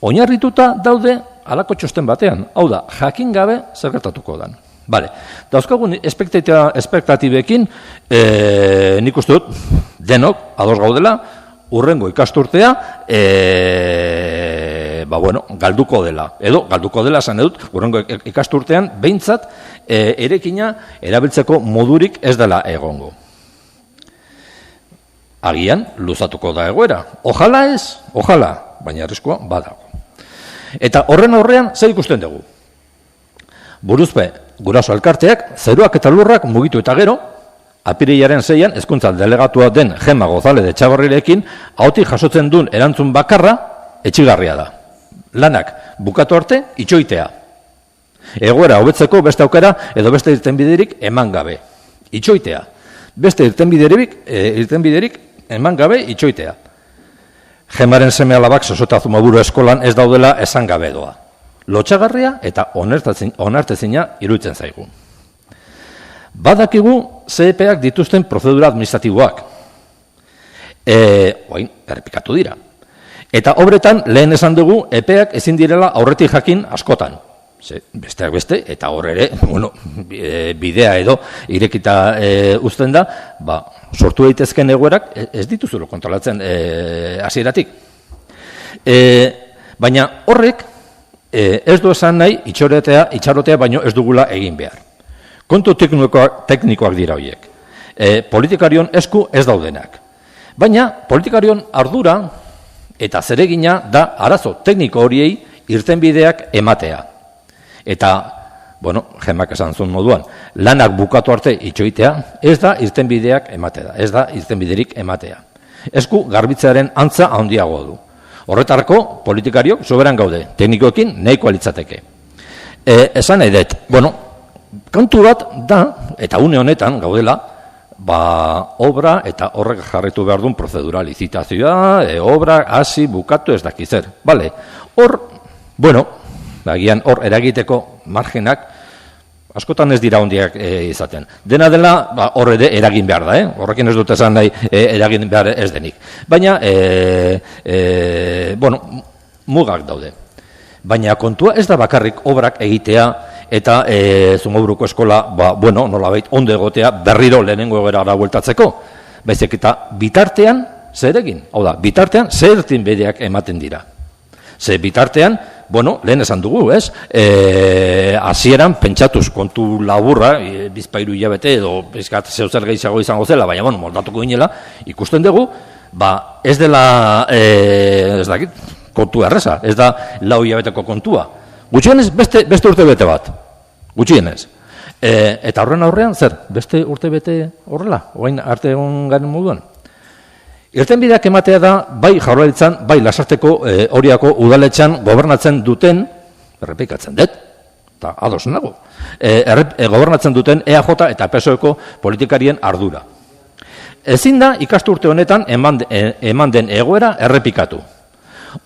oinarrituta daude halako txosten batean. Hau da, jakin gabe zer gertatuko dan. Bale, dauzkagun espektatibekin, nik uste dut, denok, ados gaudela, urrengo ikasturtea, galduko dela. Edo, galduko dela, esan edut, urrengo ikasturtean, behintzat, erekina erabiltzeko modurik ez dela egongo. Agian, luzatuko da egoera. Ojala ez, baina arriskua badago. Eta horren aurrean, zer ikusten dugu? Buruzpe, Guraso Elkarteak, zeruak eta lurrak mugitu eta gero, apirilaren 6an, hezkuntza delegatua den Gema Gozale de Txabarrirekin, ahotik jasotzen duen erantzun bakarra, etxigarria da. Lanak bukatu arte, itxoitea. Egoera hobetzeko beste aukera edo beste irtenbiderik eman gabe. Itxoitea. Beste irtenbiderik eman gabe itxoitea. Gemaren seme alabak Sosota Zumaburu eskolan ez daudela esan gabe doa. Lotxagarria eta onartezina iruditzen zaigu. Badakigu CEPak dituzten prozedura administratiboak. Errepikatu dira. Eta obretan lehen esan dugu epeak ezin direla aurretik jakin askotan. Besteak beste, eta hor ere, bidea edo irekita uzten da, sortu daitezken egoerak ez dituzulo kontrolatzen hasieratik. Baina horrek ez du esan nahi itxarotea baino ez dugula egin behar. Kontu teknikoak dira horiek. Politikarion esku ez daudenak. Baina politikarion ardura eta zeregina da arazo tekniko horiei irtenbideak ematea. Eta, Gemak esan zuen moduan, lanak bukatu arte itxoitea, ez da irtenbideak ematea, ez da irtenbiderik ematea. Esku garbitzearen antza handiago du. Horretarako politikariok soberan gaude, teknikoekin nahikoa litzateke. Esan edet, kantu bat da, eta une honetan gaudela, obra eta horrek jarritu behar duen prozedura, licitazioa, obra, hasi, bukatu, ez dakizer. Bale, agian hor eragiteko margenak askotan ez dira hondiak izaten. Dena dela, hor ere eragin behar da, horrekin ez dut esan nahi eragin behar ez denik. Baina, mugak daude. Baina kontua ez da bakarrik obrak egitea eta Zumaburuko eskola, nolabait ondo egotea berriro lehenengo egoerara bueltatzeko. Baizik eta bitartean zer egin? Hau da, bitartean zer irtenbideak ematen dira. Ze bitartean, bueno, lehen esan dugu, ez? Hasieran pentsatuz kontu laburra, bizpairu hilabete edo bizkat zeuzer gehiago izango zela, baina, bueno, moldatuko ginela, ikusten dugu, ez dela, ez dakit, kontu erreza, ez da 4 hilabeteko kontua. Gutxienez, beste urtebete bat, gutxienez. Eta horren aurrean, zer, beste urtebete horrela, orain arte egon garen moduan. Irtenbideak ematea da, bai Jaurlaritzan, bai Lasarteko Oriako udaletxan gobernatzen duten, errepikatzen dut, eta ados nago, gobernatzen duten EAJ eta PSOEko politikarien ardura. Ezin da ikasturte honetan eman den egoera errepikatu.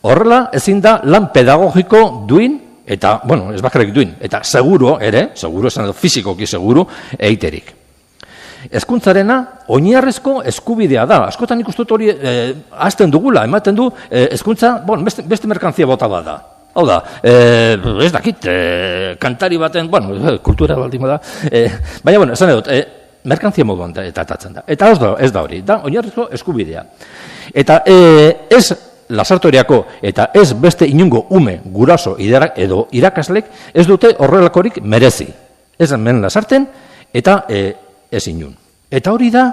Horrela, ezin da lan pedagogiko duin, eta, bueno, ez bakarrik duin, eta seguro ere, seguro esan edo fizikoki seguro, eiterik. Hezkuntzarena oinarrezko eskubidea da. Askotan ikustut hori hasten dugula, ematen du hezkuntza, bueno, beste merkantzia bota bat da. Hau da, ez dakit, kantari baten, bueno, kultura baldin da, baina, bueno, esan edot, merkantzia moduan tratatzen da. Eta ez da hori, da oinarrizko eskubidea. Eta ez Lasartoriako eta ez beste inungo ume, guraso edo irakaslek ez dute horrelakorik merezi. Ez hemen Lasarten eta ez inun. Eta hori da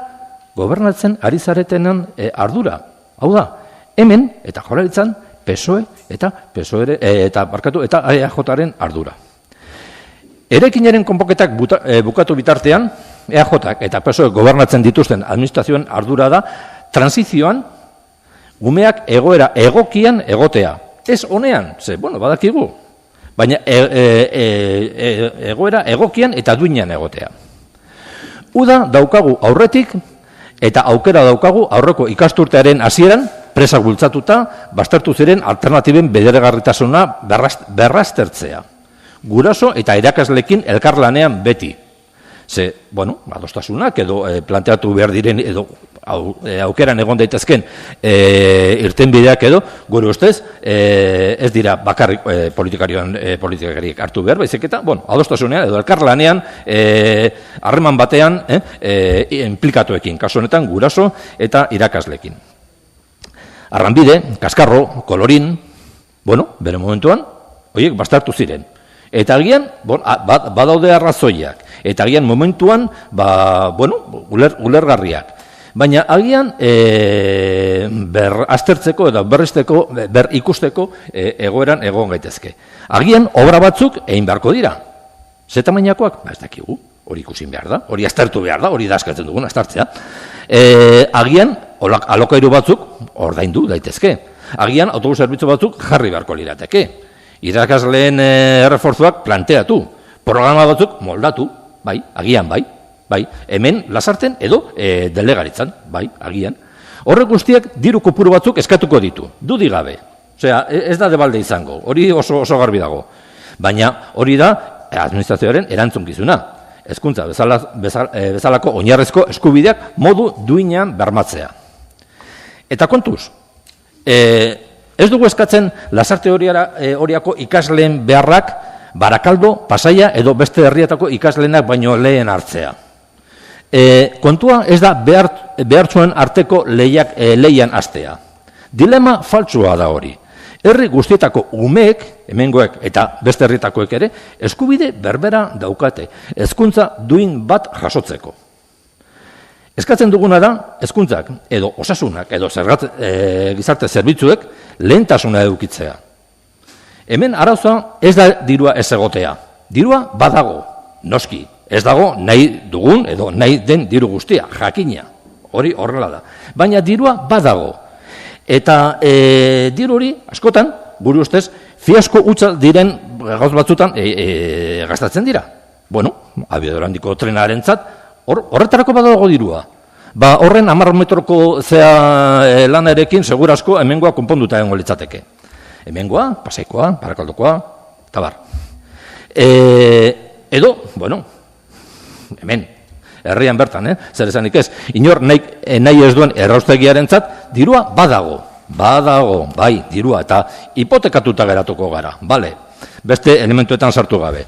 gobernatzen ari zaretenen ardura. Hau da, hemen eta Jaurlaritzan PSOE eta EAJaren ardura. Eraikinaren konpoketak bukatu bitartean, EAJak eta PSOE gobernatzen dituzten administrazioen ardura da transizioan umeak egoera egokian egotea. Ez honean, bueno, badakigu, baina egoera egokian eta duinean egotea. Uda daukagu aurretik eta aukera daukagu aurreko ikasturtearen hasieran presak bultzatuta baztertu ziren alternatiben bideragarritasuna berraztertzea. Guraso eta irakasleekin elkarlanean beti. Bueno, adostasunak edo planteatu behar diren edo aukeran egon daitezken irtenbideak edo, gure ustez, ez dira bakarrik politikariak hartu behar, baizik eta, bueno, adostasunean edo elkarlanean harreman batean implikatuekin, kasu honetan guraso eta irakasleekin. Arranbide, Kaskarro, Kolorin, bueno, bere momentuan, horiek baztertu ziren. Eta agian, badaude arrazoiak, eta agian momentuan, bueno, ulergarriak. Baina agian aztertzeko eta ikusteko egoeran egon gaitezke. Agian obra batzuk egin beharko dira. Ze tamainakoak? Ez dakigu, hori ikusin behar da, hori aztertu behar da, hori da eskatzen dugun aztertzea. Agian alokairu batzuk ordaindu daitezke. Agian autobus zerbitzu batzuk jarri beharko lirateke. Irakasleen erreforzuak planteatu, programa batzuk moldatu, bai, agian bai, hemen Lasarten edo delegaritzan, bai, agian. Horrek guztiak diru kopuru batzuk eskatuko ditu, dudi gabe. Osea, ez da debalde izango, hori oso garbi dago. Baina hori da administrazioaren erantzunkizuna. Hezkuntza bezalako oinarrezko eskubideak modu duinean bermatzea. Eta kontuz, ez dugu eskatzen Lasarte Oriako ikasleen beharrak Barakaldo, Pasaia edo beste herrietako ikasleenak baino lehen hartzea. Kontua ez da behartzuen arteko leian hastea. Dilema faltsua da hori. Herri guztietako umeek, hemengoek eta beste herrietakoek ere, eskubide berbera daukate, hezkuntza duin bat jasotzeko. Eskatzen duguna da, hezkuntzak edo osasunak edo gizarte zerbitzuek lehentasuna edukitzea. Hemen arazoa ez da dirua ez egotea. Dirua badago, noski. Ez dago nahi dugun edo nahi den diru guztia, jakina. Hori horrela da. Baina dirua badago. Eta diru hori, askotan, gure ustez, fiasko hutsa diren gauz batzutan gastatzen dira. Bueno, abiadura handiko trenarentzat, horretarako badago dirua. Horren 10 metroko lanarekin segurazko hemengoa konponduta egongo litzateke. Hemengoa, Pasaikoa, Barakaldokoa, eta bar. Edo, bueno, hemen, herrian bertan, zer esanik ez, inor nahi ez duen erraustegiarentzat dirua badago, bai, dirua, eta hipotekatuta geratuko gara, bale, beste elementuetan sartu gabe.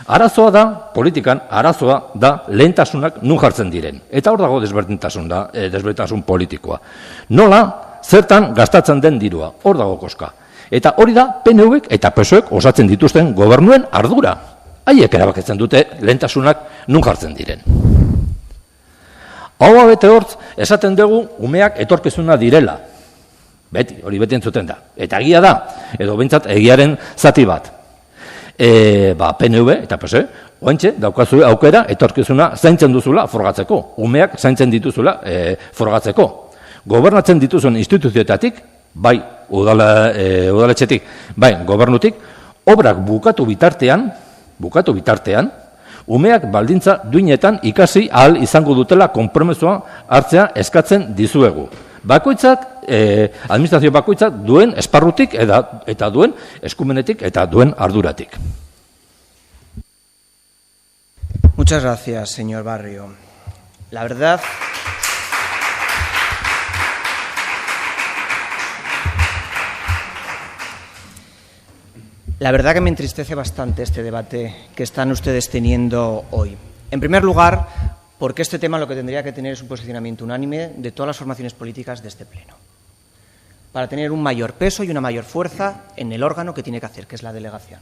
Arazoa da, politikan, arazoa da lehentasunak nun jartzen diren. Eta hor dago desberdintasun politikoa. Nola, zertan gastatzen den dirua, hor dago koska. Eta hori da PNVek eta PSOek osatzen dituzten gobernuen ardura. Haiek erabakitzen dute lehentasunak nun jartzen diren. Hau bete hortz, esaten dugu umeak etorkizuna direla. Beti, hori beti entzuten da. Eta egia da, edo behintzat egiaren zati bat. PNV eta PSOE, oantxe, daukazu aukera etorkizuna zaintzen duzula frogatzeko. Umeak zaintzen dituzula frogatzeko. Gobernatzen dituzuen instituzioetatik, bai udaletxetik, bai gobernutik, obrak bukatu bitartean, umeak baldintza duinetan ikasi ahal izango dutela konpromisoa hartzea eskatzen dizuegu. Bakoitzak, administrazio bakoitzak duen esparrutik eta duen eskumenetik eta duen arduratik.
Muchas gracias, señor Barrio. La verdad que me entristece bastante este debate que están ustedes teniendo hoy. En primer lugar, porque este tema lo que tendría que tener es un posicionamiento unánime de todas las formaciones políticas de este Pleno, para tener un mayor peso y una mayor fuerza en el órgano que tiene que hacer, que es la delegación.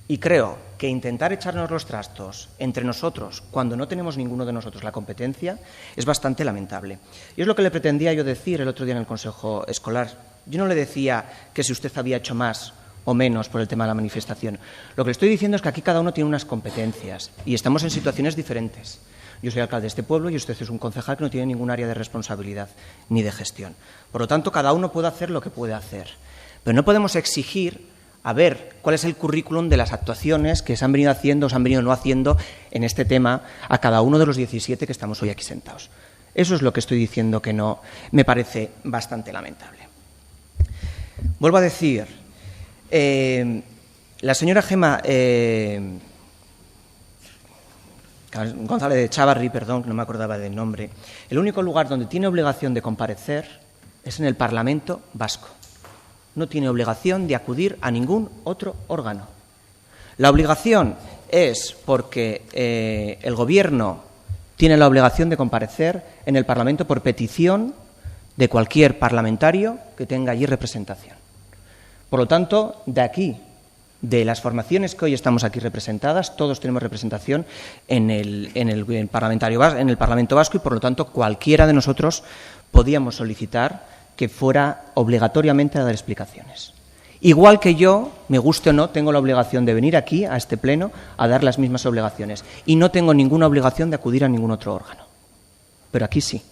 Y creo que intentar echarnos los trastos entre nosotros cuando no tenemos ninguno de nosotros la competencia es bastante lamentable. Y es lo que le pretendía yo decir el otro día en el Consejo Escolar. Yo no le decía que si usted había hecho más o menos por el tema de la manifestación. Lo que le estoy diciendo es que aquí cada uno tiene unas competencias y estamos en situaciones diferentes. Yo soy alcalde de este pueblo y usted es un concejal que no tiene ningún área de responsabilidad ni de gestión. Por lo tanto, cada uno puede hacer lo que puede hacer. Pero no podemos exigir a ver cuál es el currículum de las actuaciones que se han venido haciendo o se han venido no haciendo en este tema a cada uno de los 17 que estamos hoy aquí sentados. Eso es lo que estoy diciendo que no me parece bastante lamentable. Vuelvo a decir, la señora Gema González de Chávarri, perdón, que no me acordaba del nombre, el único lugar donde tiene obligación de comparecer es en el Parlamento Vasco. No tiene obligación de acudir a ningún otro órgano. La obligación es porque el Gobierno tiene la obligación de comparecer en el Parlamento por petición de cualquier parlamentario que tenga allí representación. Por lo tanto, de aquí, de las formaciones que hoy estamos aquí representadas, todos tenemos representación en el Parlamento Vasco y, por lo tanto, cualquiera de nosotros podíamos solicitar que fuera obligatoriamente a dar explicaciones. Igual que yo, me guste o no, tengo la obligación de venir aquí, a este Pleno, a dar las mismas obligaciones. Y no tengo ninguna obligación de acudir a ningún otro órgano. Pero aquí sí.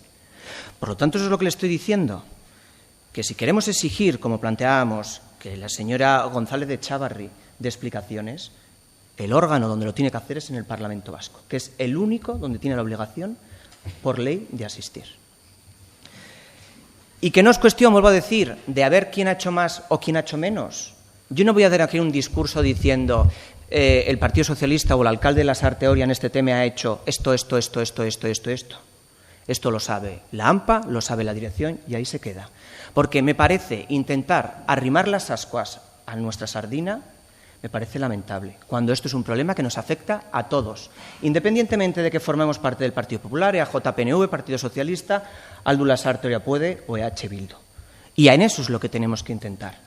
Por lo tanto, eso es lo que le estoy diciendo. Que si queremos exigir, como planteábamos, que la señora González de Chávarri dé explicaciones, el órgano donde lo tiene que hacer es en el Parlamento Vasco, que es el único donde tiene la obligación, por ley, de asistir. Y que no es cuestión, vuelvo a decir, de a ver quién ha hecho más o quién ha hecho menos. Yo no voy a dar aquí un discurso diciendo el Partido Socialista o el alcalde de Lasarte Oria en este tema ha hecho esto. Esto lo sabe la AMPA, lo sabe la dirección y ahí se queda. Porque me parece intentar arrimar las ascuas a nuestra sardina, me parece lamentable, cuando esto es un problema que nos afecta a todos, independientemente de que formemos parte del Partido Popular, EAJ-PNV, Partido Socialista, Aldu Lasarte Oria Puede o EH Bildu. Y en eso es lo que tenemos que intentar,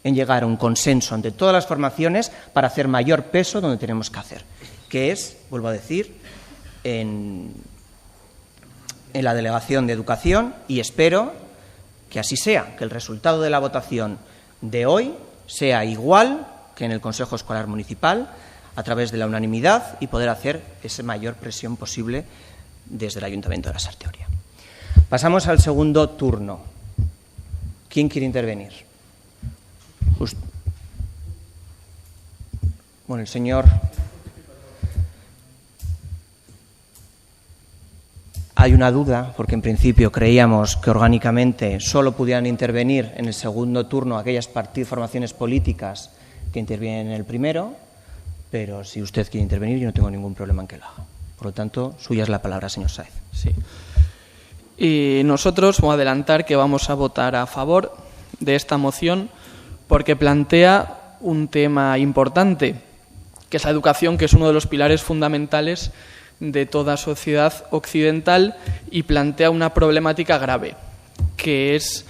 en llegar a un consenso entre todas las formaciones para hacer mayor peso donde tenemos que hacer, que es, vuelvo a decir, en la Delegación de Educación, y espero que así sea, que el resultado de la votación de hoy sea igual que en el Consejo Escolar Municipal, a través de la unanimidad y poder hacer esa mayor presión posible desde el Ayuntamiento de Lasarte Oria. Pasamos al segundo turno. ¿Quién quiere intervenir? Bueno, el señor... Hay una duda, porque en principio creíamos que orgánicamente solo pudieran intervenir en el segundo turno aquellas formaciones políticas que intervienen en el primero, pero si usted quiere intervenir, yo no tengo ningún problema en que lo haga. Por lo tanto, suya es la palabra, señor Sáez.
Sí. Y nosotros vamos a adelantar que vamos a votar a favor de esta moción porque plantea un tema importante, que es la educación, que es uno de los pilares fundamentales de toda sociedad occidental, y plantea una problemática grave, que es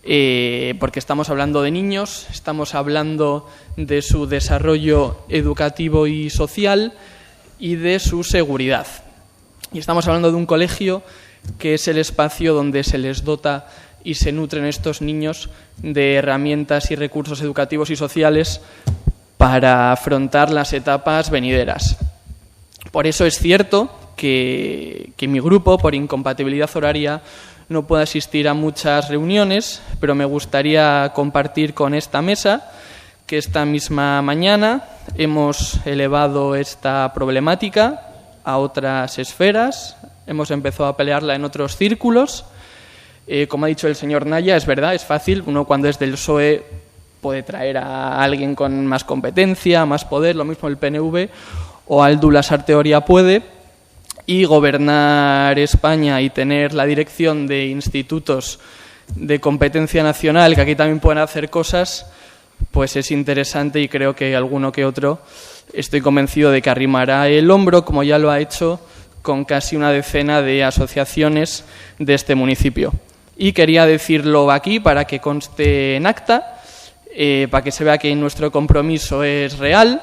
porque estamos hablando de niños, estamos hablando de su desarrollo educativo y social y de su seguridad. Y estamos hablando de un colegio que es el espacio donde se les dota y se nutren estos niños de herramientas y recursos educativos y sociales para afrontar las etapas venideras. Por eso es cierto que mi grupo, por incompatibilidad horaria, no puede asistir a muchas reuniones, pero me gustaría compartir con esta mesa que esta misma mañana hemos elevado esta problemática a otras esferas, hemos empezado a pelearla en otros círculos. Como ha dicho el señor Naya, es verdad, es fácil, uno cuando es del PSOE puede traer a alguien con más competencia, más poder, lo mismo el PNV, o Aldu Lasarte Oria puede, y gobernar España y tener la dirección de institutos de competencia nacional, que aquí también pueden hacer cosas, pues es interesante y creo que alguno que otro estoy convencido de que arrimará el hombro, como ya lo ha hecho con casi una decena de asociaciones de este municipio. Y quería decirlo aquí para que conste en acta, para que se vea que nuestro compromiso es real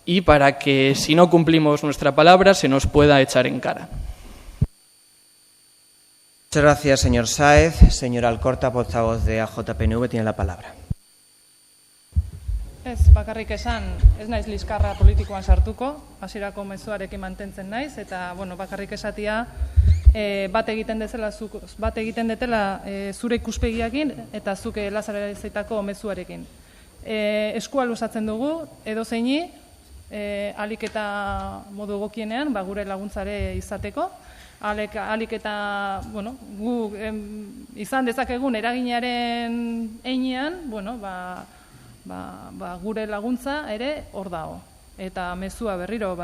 y para que, si no cumplimos nuestra palabra, se nos pueda echar en cara.
Muchas gracias, señor Sáez. Señor Alcorta, portavoz de AJPNV, tiene la palabra.
Ez, bakarrik esan, ez naiz liskarra politikoan sartuko, hasierako mezuarekin mantentzen naiz, eta bakarrik esatia bat egiten detela zure ikuspegiakin eta zuke Lazarezetako mezuarekin. Eskua luzatzen dugu, edozeini, alik eta modu egokienean, gure laguntzare izateko, alik eta gu izan dezakegun eraginaren heinean, gure laguntza ere hor dago. Eta mezua berriro,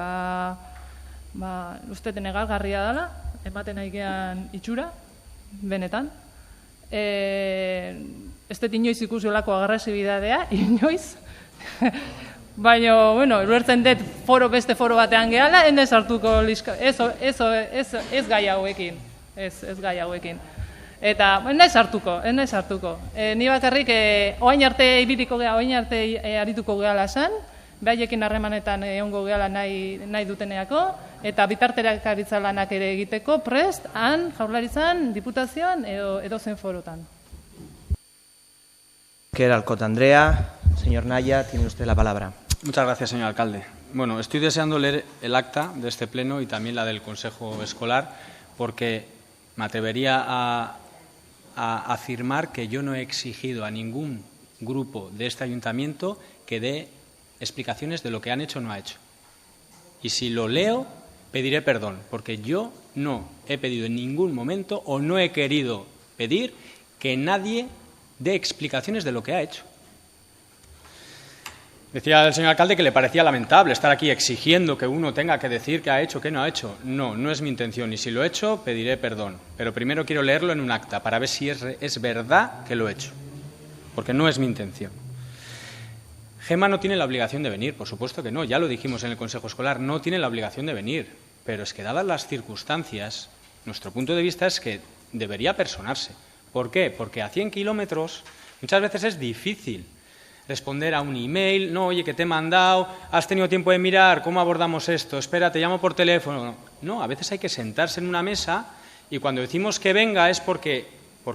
uste negargarria dela, ematen aikean itxura, benetan. Ez dut inoiz ikusi olako agresibidadea, inoiz. Baina, ulertzen dut beste foro batean gehala, ez hartuko ez gai hauekin. Ez gai hauekin. Eta, ez hartuko. Ni bakarrik, oain arte ibiriko geha, oain arte arituko gehala esan, behaiekin harremanetan egongo gehala nahi duteneako, eta bitartekaritza lanak ere egiteko prest, Jaurlaritzan, Diputazioan edo zen forotan.
Alcott Andrea. Señor Naya, tiene usted la palabra.
Muchas gracias, señor alcalde. Estoy deseando leer el acta de este pleno y también la del Consejo Escolar, porque me atrevería a afirmar que yo no he exigido a ningún grupo de este ayuntamiento que dé explicaciones de lo que han hecho o no ha hecho. Y si lo leo, pediré perdón, porque yo no he pedido en ningún momento o no he querido pedir que nadie dé explicaciones de lo que ha hecho. Decía el señor alcalde que le parecía lamentable estar aquí exigiendo que uno tenga que decir qué ha hecho, qué no ha hecho. No, no es mi intención y si lo he hecho pediré perdón. Pero primero quiero leerlo en un acta para ver si es verdad que lo he hecho, porque no es mi intención. Gema no tiene la obligación de venir, por supuesto que no, ya lo dijimos en el Consejo Escolar, no tiene la obligación de venir. Pero es que dadas las circunstancias, nuestro punto de vista es que debería personarse. ¿Por qué? Porque a 100 kilómetros muchas veces es difícil responder a un email, no, oye, que te he mandado, has tenido tiempo de mirar, ¿cómo abordamos esto? Espera, te llamo por teléfono. No, a veces hay que sentarse en una mesa y cuando decimos que venga es porque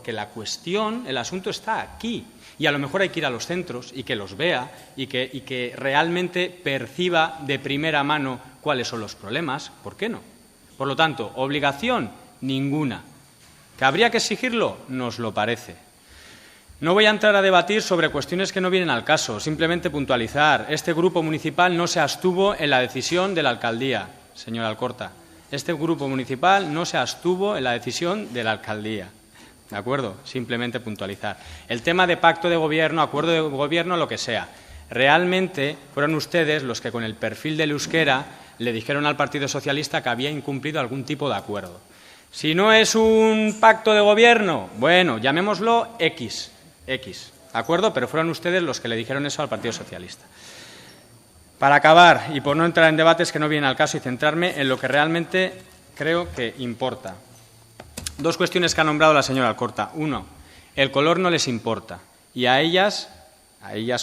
la cuestión, el asunto está aquí y a lo mejor hay que ir a los centros y que los vea y que realmente perciba de primera mano cuáles son los problemas. ¿Por qué no? Por lo tanto, obligación ninguna. ¿Que habría que exigirlo? Nos lo parece. No voy a entrar a debatir sobre cuestiones que no vienen al caso, simplemente puntualizar. Este grupo municipal no se abstuvo en la decisión de la alcaldía, señor Alcorta. Este grupo municipal no se abstuvo en la decisión de la alcaldía. ¿De acuerdo? Simplemente puntualizar. El tema de pacto de gobierno, acuerdo de gobierno, lo que sea. Realmente fueron ustedes los que con el perfil del euskera le dijeron al Partido Socialista que había incumplido algún tipo de acuerdo. Si no es un pacto de gobierno, bueno, llamémoslo X, ¿de acuerdo? Pero fueron ustedes los que le dijeron eso al Partido Socialista. Para acabar, y por no entrar en debates que no vienen al caso y centrarme en lo que realmente creo que importa. Dos cuestiones que ha nombrado la señora Alcorta. Uno, El color no les importa. Y a ellas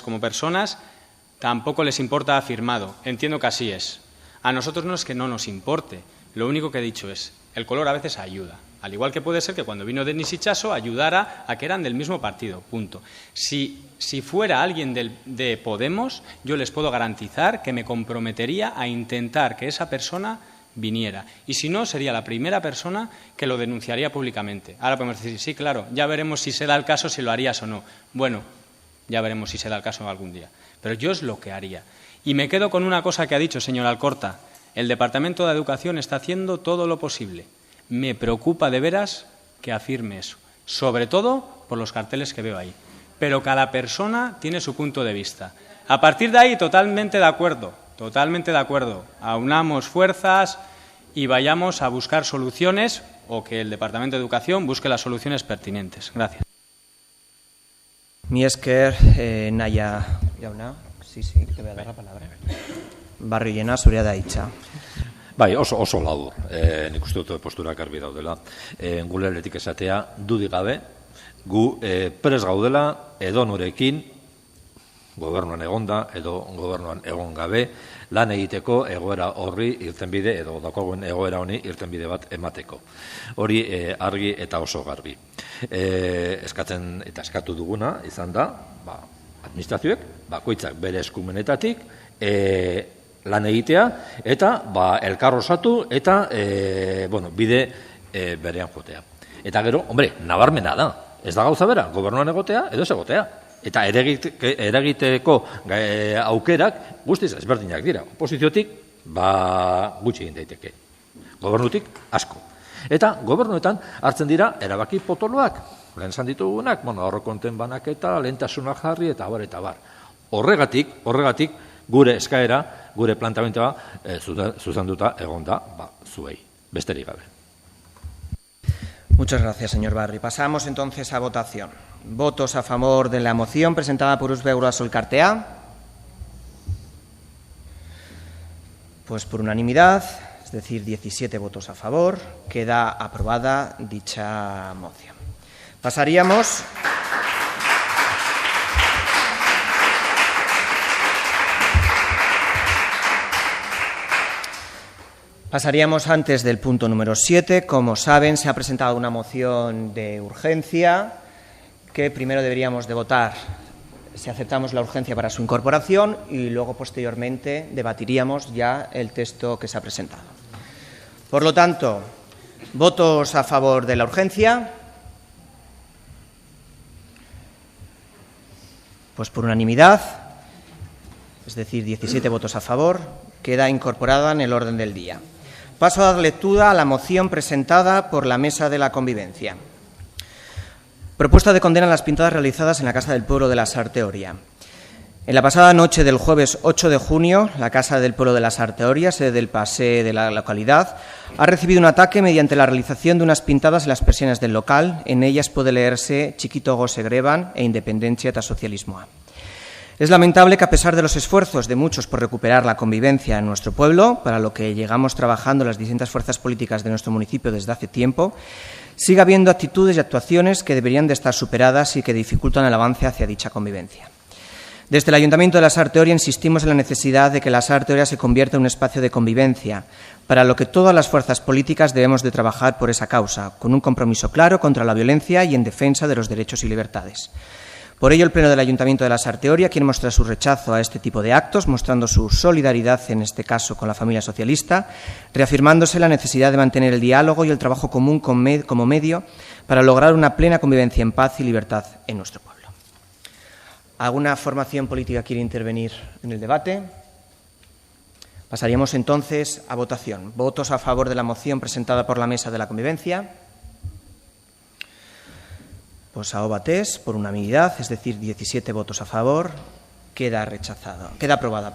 como personas, tampoco les importa afirmado. Entiendo que así es. A nosotros no es que no nos importe. Lo único que he dicho es, el color a veces ayuda. Al igual que puede ser que cuando vino Denis Itxaso ayudara a que eran del mismo partido, punto. Si fuera alguien de Podemos, yo les puedo garantizar que me comprometería a intentar que esa persona viniera. Y si no, sería la primera persona que lo denunciaría públicamente. Ahora podemos decir, sí, claro, ya veremos si se da el caso, si lo harías o no. Bueno, ya veremos si se da el caso algún día. Pero yo es lo que haría. Y me quedo con una cosa que ha dicho, señor Alcorta. El Departamento de Educación está haciendo todo lo posible. Me preocupa de veras que afirme eso, sobre todo por los carteles que veo ahí. Pero cada persona tiene su punto de vista. A partir de ahí, totalmente de acuerdo, aunamos fuerzas y vayamos a buscar soluciones o que el Departamento de Educación busque las soluciones pertinentes. Gracias.
Mi esker, Naya jauna, sí, te voy a dar la palabra. Barrio llena, zurea da hitza.
Bai, oso labur, nik uste dut posturak argi daudela. Gure aldetik esatea, dudik gabe, gu prest gaudela edonorekin, gobernuan egonda edo gobernuan egon gabe, lan egiteko egoera horri irtenbide edo daukagun egoera honi irtenbide bat emateko. Hori argi eta oso garbi. Eskatzen eta eskatu duguna izan da, administrazioek, bakoitzak bere eskumenetatik, lan egitea, eta elkar osatu eta bide berean jotea. Eta gero, nabarmena da, ez da gauza bera, gobernuan egotea edo ez egotea. Eta eragiteko aukerak guztiz ezberdinak dira. Oposiziotik gutxi egin daiteke. Gobernutik asko. Eta gobernuetan hartzen dira erabaki potoloak. Lehen esan ditugunak, aurrekonten banaketa, lehentasunak jarri eta bar. Horregatik gure eskaera, gure plantamentoa zuzenduta egonda zuei. Besterik gabe.
Muchas gracias, señor Barri. Pasamos entonces a votación. Votos a favor de la moción presentada por Uzbe Guraso Elkartea. Pues por unanimidad, es decir, 17 votos a favor, queda aprobada dicha moción. Pasaríamos antes del punto número 7. Como saben, se ha presentado una moción de urgencia que primero deberíamos de votar si aceptamos la urgencia para su incorporación y luego posteriormente debatiríamos ya el texto que se ha presentado. Por lo tanto, votos a favor de la urgencia. Pues por unanimidad, es decir, 17 votos a favor, queda incorporada en el orden del día. Paso a dar lectura a la moción presentada por la Mesa de la Convivencia. Propuesta de condena a las pintadas realizadas en la Casa del Pueblo de la Sarteoria. En la pasada noche del jueves 8 de junio, la Casa del Pueblo de la Sarteoria, sede del PASE de la localidad, ha recibido un ataque mediante la realización de unas pintadas en las persianas del local. En ellas puede leerse Chiquito Gose Greban e Independencia eta Socialismoa. Es lamentable que, a pesar de los esfuerzos de muchos por recuperar la convivencia en nuestro pueblo, para lo que llegamos trabajando las distintas fuerzas políticas de nuestro municipio desde hace tiempo, siga habiendo actitudes y actuaciones que deberían de estar superadas y que dificultan el avance hacia dicha convivencia. Desde el Ayuntamiento de la Sarteoria insistimos en la necesidad de que la Sarteoria se convierta en un espacio de convivencia, para lo que todas las fuerzas políticas debemos de trabajar por esa causa, con un compromiso claro contra la violencia y en defensa de los derechos y libertades. Por ello, el Pleno del Ayuntamiento de la Sarteoria quiere mostrar su rechazo a este tipo de actos, mostrando su solidaridad, en este caso, con la familia socialista, reafirmándose la necesidad de mantener el diálogo y el trabajo común como medio para lograr una plena convivencia en paz y libertad en nuestro pueblo. ¿Alguna formación política quiere intervenir en el debate? Pasaríamos entonces a votación. ¿Votos a favor de la moción presentada por la Mesa de la Convivencia? Pues a batés por unanimidad, es decir, 17 votos a favor, queda aprobada.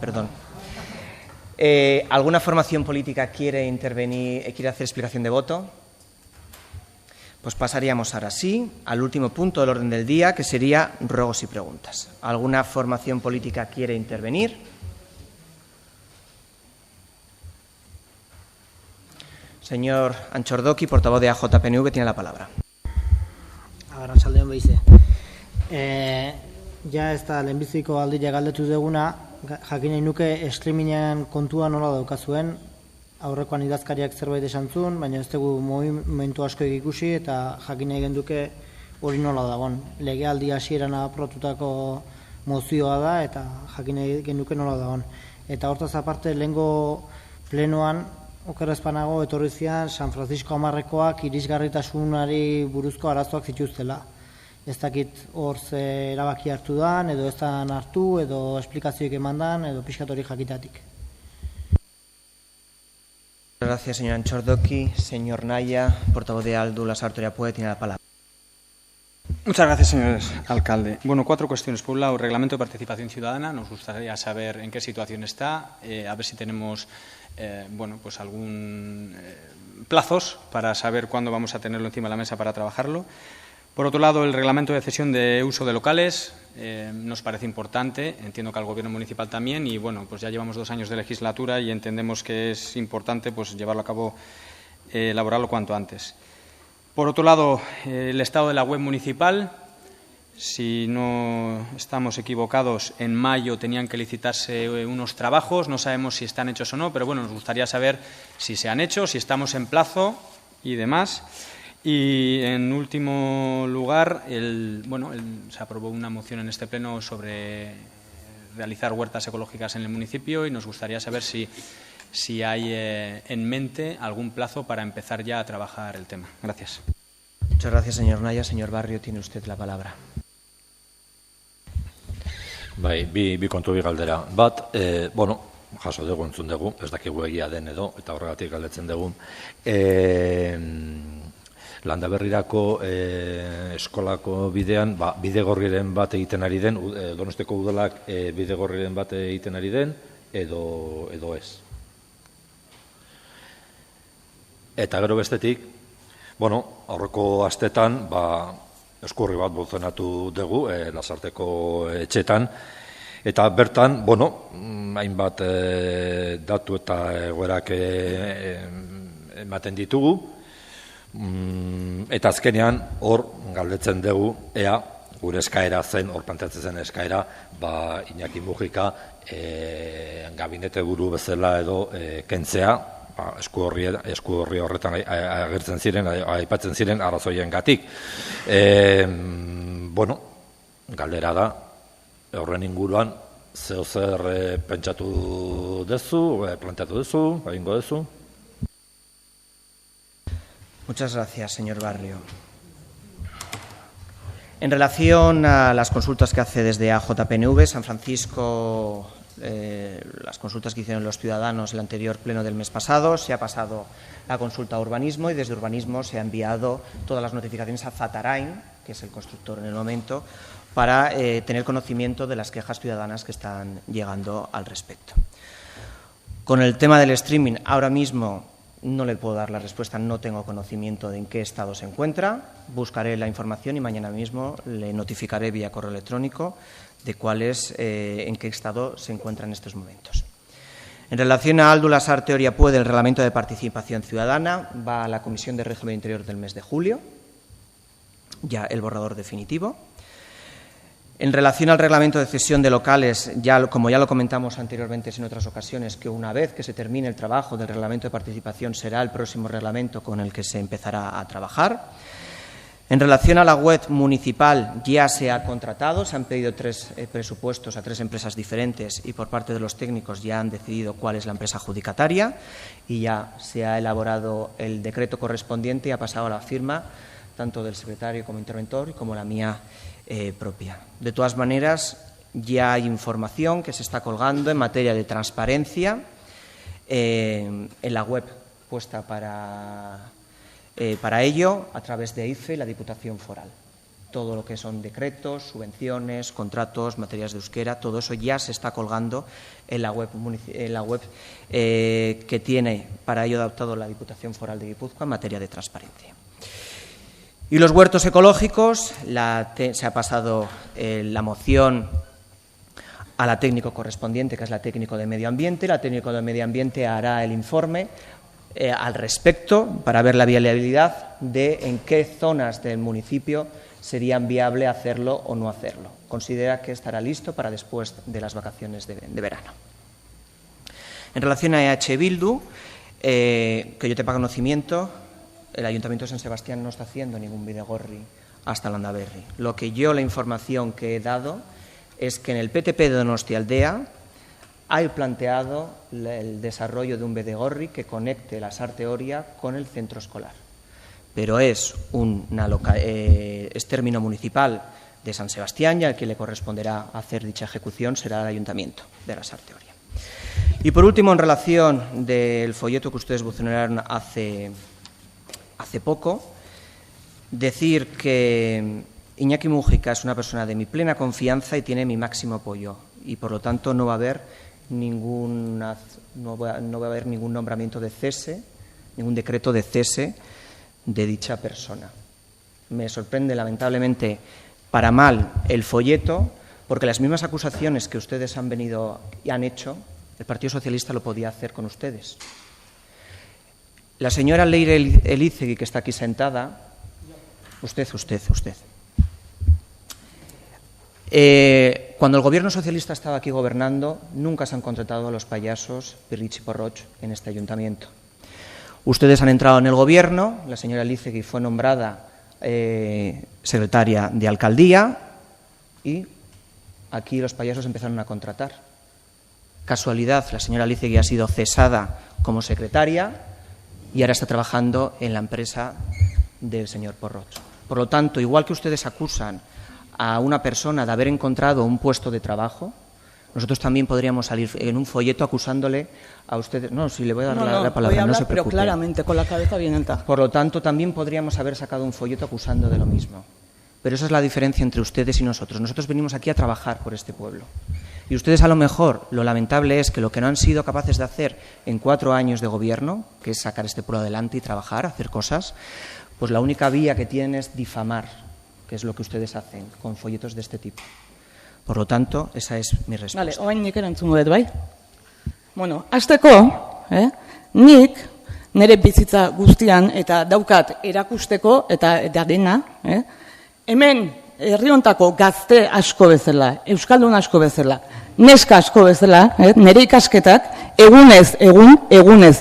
¿Alguna formación política quiere intervenir, quiere hacer explicación de voto? Pues pasaríamos ahora sí al último punto del orden del día, que sería ruegos y preguntas. ¿Alguna formación política quiere intervenir? Señor Anchordoki, portavoz de AJPNV, tiene la palabra.
A ver, arratsaldeon behize. Ja ez da lehenbiziko aldila galdetu duguna, jakin nahi nuke streamingean kontua nola daukazuen, aurrekoan idazkariak zerbait esan zuen, baina ez dugu momentu asko ikusi eta jakin nahi genduke hori nola dagoen. Legealdi hasieran aprobetutako mozioa da eta jakin nahi genduke nola dagoen. Eta hortaz aparte, lehengo plenoan, okerrezpanago etorri zian San Francisco Amarrekoak irisgarritasunari buruzko arazoak zituztela. Ez dakit hor ze erabaki hartu dan, edo ez dan hartu, edo esplikazioik eman dan, edo pixkatori jakitatik.
Gracias, señor Anchordoki. Señor Naya, portavoz de Aldu Lasarte Oriapue, tiene la palabra.
Muchas gracias, señor alcalde. Bueno, 4 cuestiones. Por un lado, reglamento de participación ciudadana. Nos gustaría saber en qué situación está, a ver si tenemos pues algún plazos para saber cuándo vamos a tenerlo encima de la mesa para trabajarlo. Por otro lado, el reglamento de cesión de uso de locales nos parece importante, entiendo que al Gobierno municipal también, y bueno, pues ya llevamos 2 años de legislatura y entendemos que es importante pues llevarlo a cabo, elaborarlo cuanto antes. Por otro lado, el estado de la web municipal. Si no estamos equivocados, en mayo tenían que licitarse unos trabajos, no sabemos si están hechos o no, pero bueno, nos gustaría saber si se han hecho, si estamos en plazo y demás. Y en último lugar, se aprobó una moción en este pleno sobre realizar huertas ecológicas en el municipio y nos gustaría saber si hay en mente algún plazo para empezar ya a trabajar el tema. Gracias.
Muchas gracias, señor Naya. Señor Barrio, tiene usted la palabra.
Bai, bi kontu bi galdera. Bat, jaso dugu, entzun dugu, ez dakigu egia den edo, eta horregatik galdetzen dugu. Landaberrirako eskolako bidean, bidegorriren bat egiten ari den, Donosteko udalak bidegorriren bat egiten ari den, edo ez. Eta gero bestetik, aurreko astetan, eskurri bat bolzenatu dugu, Lasarteko etxetan, eta bertan, hainbat datu eta egoerak ematen ditugu, eta azkenean hor galdetzen dugu, gure eskaera zen, hor planteatzen zen eskaera, Iñaki Mujika gabinete buru bezala edo kentzea, esku horri horretan agertzen ziren, aipatzen ziren arrazoien gatik. Galdera da, horren inguruan, zer pentsatu duzu, planteatu duzu, egingo duzu?
Muchas gracias, señor Barrio. En relación a las consultas que hace desde AJPNV, San Francisco, las consultas que hicieron los ciudadanos el anterior pleno del mes pasado, se ha pasado la consulta a urbanismo y desde urbanismo se ha enviado todas las notificaciones a Zatarain, que es el constructor en el momento, para tener conocimiento de las quejas ciudadanas que están llegando al respecto. Con el tema del streaming, ahora mismo no le puedo dar la respuesta, no tengo conocimiento de en qué estado se encuentra. Buscaré la información y mañana mismo le notificaré vía correo electrónico de en qué estado se encuentra en estos momentos. En relación a Aldu Lasarte Oriapue del Reglamento de Participación Ciudadana, va a la Comisión de Régimen Interior del mes de julio, ya el borrador definitivo. En relación al reglamento de cesión de locales, como ya lo comentamos anteriormente en otras ocasiones, que una vez que se termine el trabajo del reglamento de participación será el próximo reglamento con el que se empezará a trabajar. En relación a la web municipal ya se ha contratado, se han pedido 3 presupuestos a 3 empresas diferentes y por parte de los técnicos ya han decidido cuál es la empresa adjudicataria y ya se ha elaborado el decreto correspondiente y ha pasado a la firma tanto del secretario como interventor como la mía propia. De todas maneras, ya hay información que se está colgando en materia de transparencia en la web puesta para ello a través de IFE y la Diputación Foral. Todo lo que son decretos, subvenciones, contratos, materias de euskera, todo eso ya se está colgando en la web que tiene para ello adaptado la Diputación Foral de Guipúzcoa en materia de transparencia. Y los huertos ecológicos, se ha pasado la moción a la técnico correspondiente, que es la técnico de medio ambiente. La técnico de medio ambiente hará el informe al respecto para ver la viabilidad de en qué zonas del municipio sería viable hacerlo o no hacerlo. Considera que estará listo para después de las vacaciones de verano. En relación a EH Bildu, que yo tenga conocimiento, el Ayuntamiento de San Sebastián no está haciendo ningún bidegorri hasta Landaberri. La información que he dado es que en el PTP de Donostialdea hay planteado el desarrollo de un bidegorri que conecte la Sarte Oria con el centro escolar. Pero es término municipal de San Sebastián y al que le corresponderá hacer dicha ejecución será el Ayuntamiento de la Sarte Oria. Y por último, en relación del folleto que ustedes bucearon hace poco, decir que Iñaki Mújica es una persona de mi plena confianza y tiene mi máximo apoyo y, por lo tanto, no va a haber ningún nombramiento de cese, ningún decreto de cese de dicha persona. Me sorprende, lamentablemente, para mal el folleto, porque las mismas acusaciones que ustedes han venido y han hecho, el Partido Socialista lo podía hacer con ustedes. La señora Leire Elízegui, que está aquí sentada, usted. Cuando el Gobierno socialista estaba aquí gobernando, nunca se han contratado a los payasos Pirlich y Porroch en este ayuntamiento. Ustedes han entrado en el Gobierno, la señora Elízegui fue nombrada secretaria de alcaldía y aquí los payasos empezaron a contratar. Casualidad, la señora Elízegui ha sido cesada como secretaria y ahora está trabajando en la empresa del señor Porroch. Por lo tanto, igual que ustedes acusan a una persona de haber encontrado un puesto de trabajo, nosotros también podríamos salir en un folleto acusándole a ustedes. No, si le voy a dar la palabra,
voy a hablar,
no se preocupe.
pero claramente, con la cabeza bien alta.
Por lo tanto, también podríamos haber sacado un folleto acusando de lo mismo. Pero esa es la diferencia entre ustedes y nosotros. Nosotros venimos aquí a trabajar por este pueblo. Y ustedes, a lo mejor, lo lamentable es que lo que no han sido capaces de hacer en 4 años de gobierno, que es sacar este pueblo adelante y trabajar, hacer cosas, pues la única vía que tienen es difamar, que es lo que ustedes hacen con folletos de este tipo. Por lo tanto, esa es mi respuesta.
Vale, orain nik erantzungo dut, bai? Bueno, hasteko, nik nire bizitza guztian eta daukat erakusteko eta dena, hemen herri hontako gazte asko bezala, euskaldun asko bezala, neska asko bezala, nire ikasketak egunez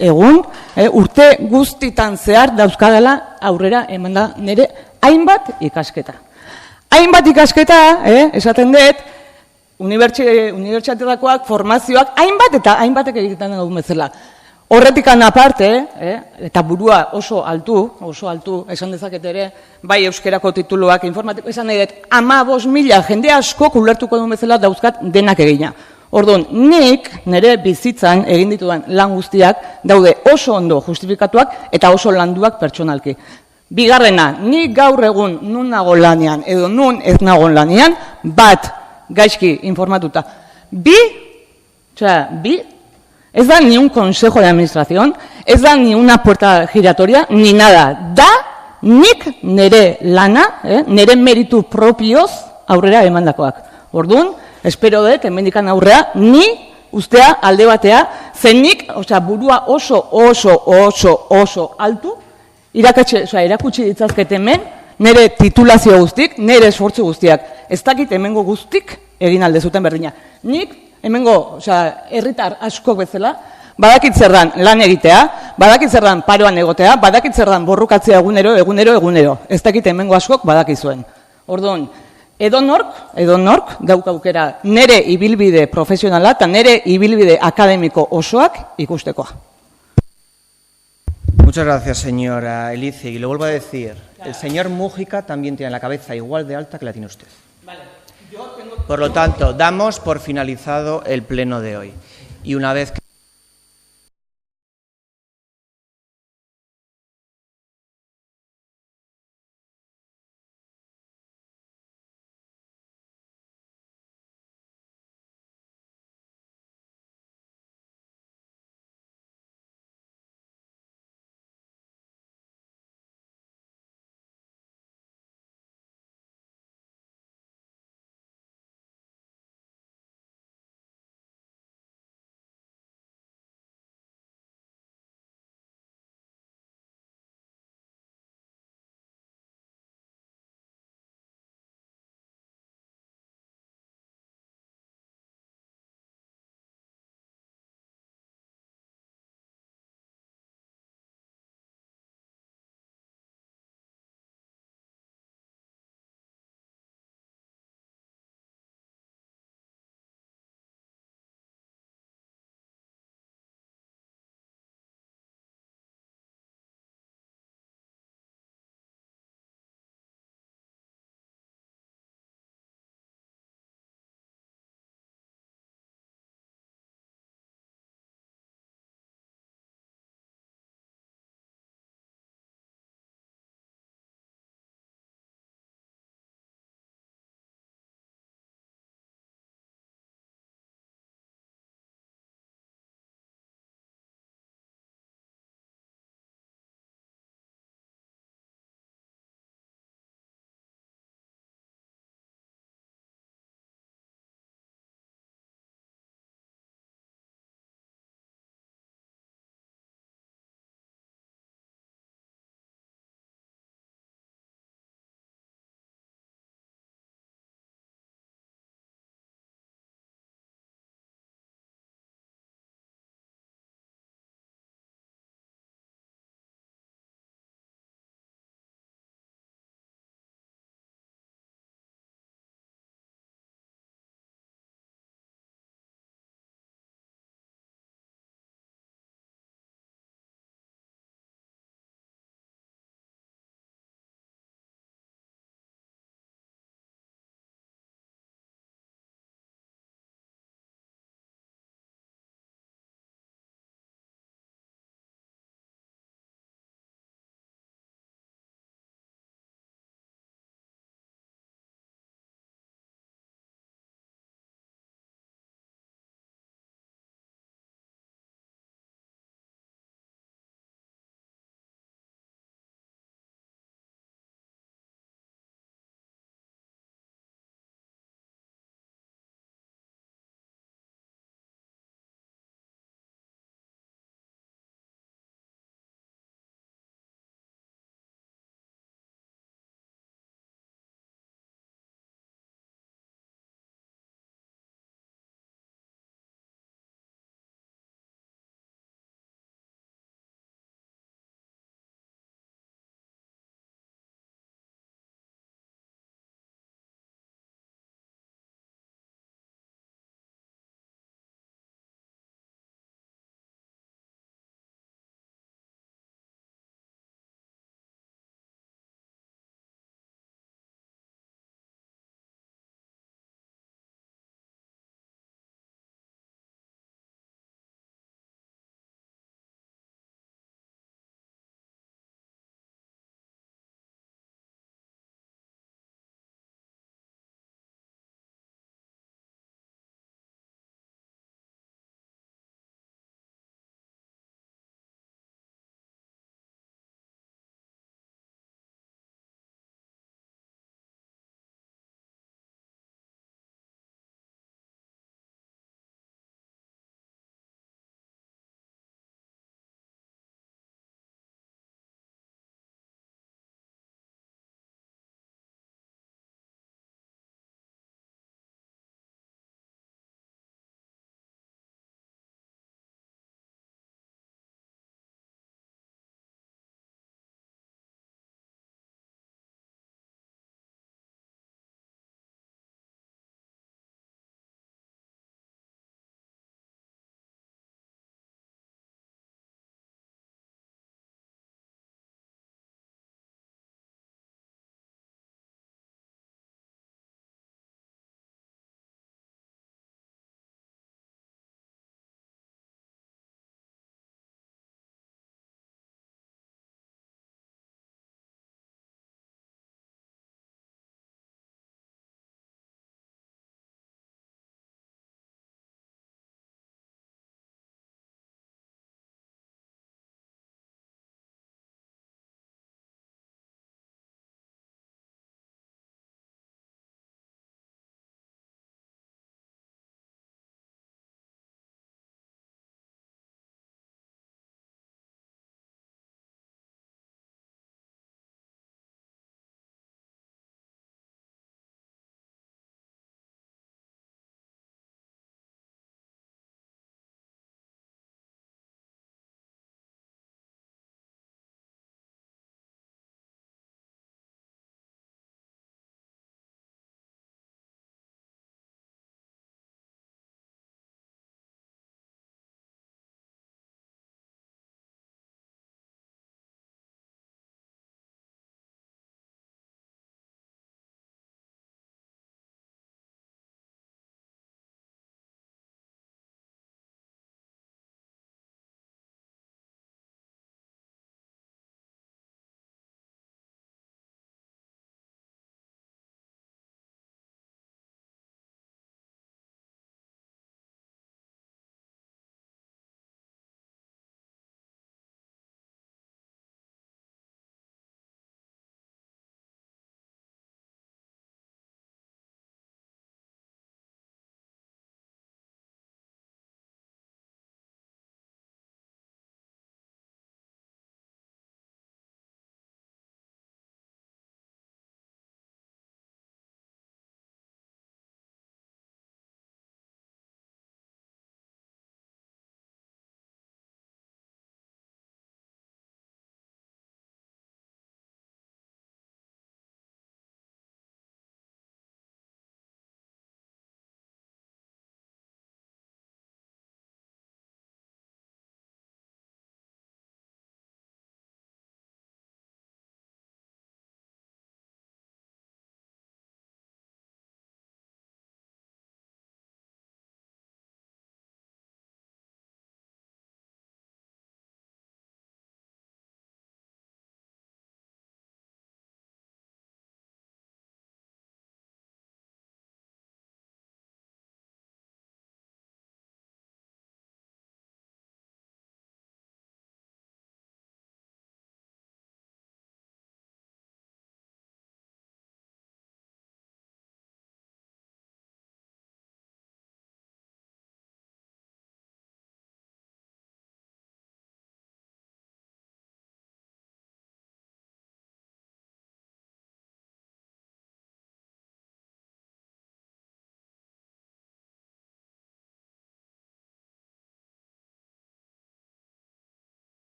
egun, urte guztitan zehar dauzkadala aurrera emanda nire hainbat ikasketa. Hainbat ikasketa, esaten dut, unibertsitateakoak, formazioak, hainbatek egiten dugun bezala. Horretikan aparte, eta burua oso altu, esan dezaket ere, bai euskerako tituluak, informatiko, esan nahi dut, 15.000 jende asko ulertuko duen bezala dauzkat denak egina. Orduan, nik nire bizitzan egin ditudan lan guztiak daude oso ondo justifikatuak eta oso landuak pertsonalki. Bigarrena, nik gaur egun nun nago lanean edo nun ez nago lanean, bat gaizki informatuta. Bi, ez da ni un consejo de administración, ez da ni una puerta giratoria, ni nada. Da, nik nire lana, nire meritu propioz aurrera emandakoak. Orduan, espero dut, hemendikan aurrea, ni ustea alde batea, zenik, burua oso altu, erakutsi ditzazket hemen, nire titulazio guztik, nire esfortzu guztiak. Ez dakit hemengo guztik egin alde zuten berdina. Nik, hemengo, herritar asko bezala, badakit zer dan lan egitea, badakit zer dan paroan egotea, badakit zer dan borrukatzea egunero. Ez dakit hemengo askok badakizuen. Orduan, edonork daukaukera nire ibilbide profesionala eta nire ibilbide akademiko osoak ikustekoa.
Muchas gracias, señora Elízegui. Y lo vuelvo a decir, el señor Mújica también tiene la cabeza igual de alta que la tiene usted. Por lo tanto, damos por finalizado el pleno de hoy. Y una vez que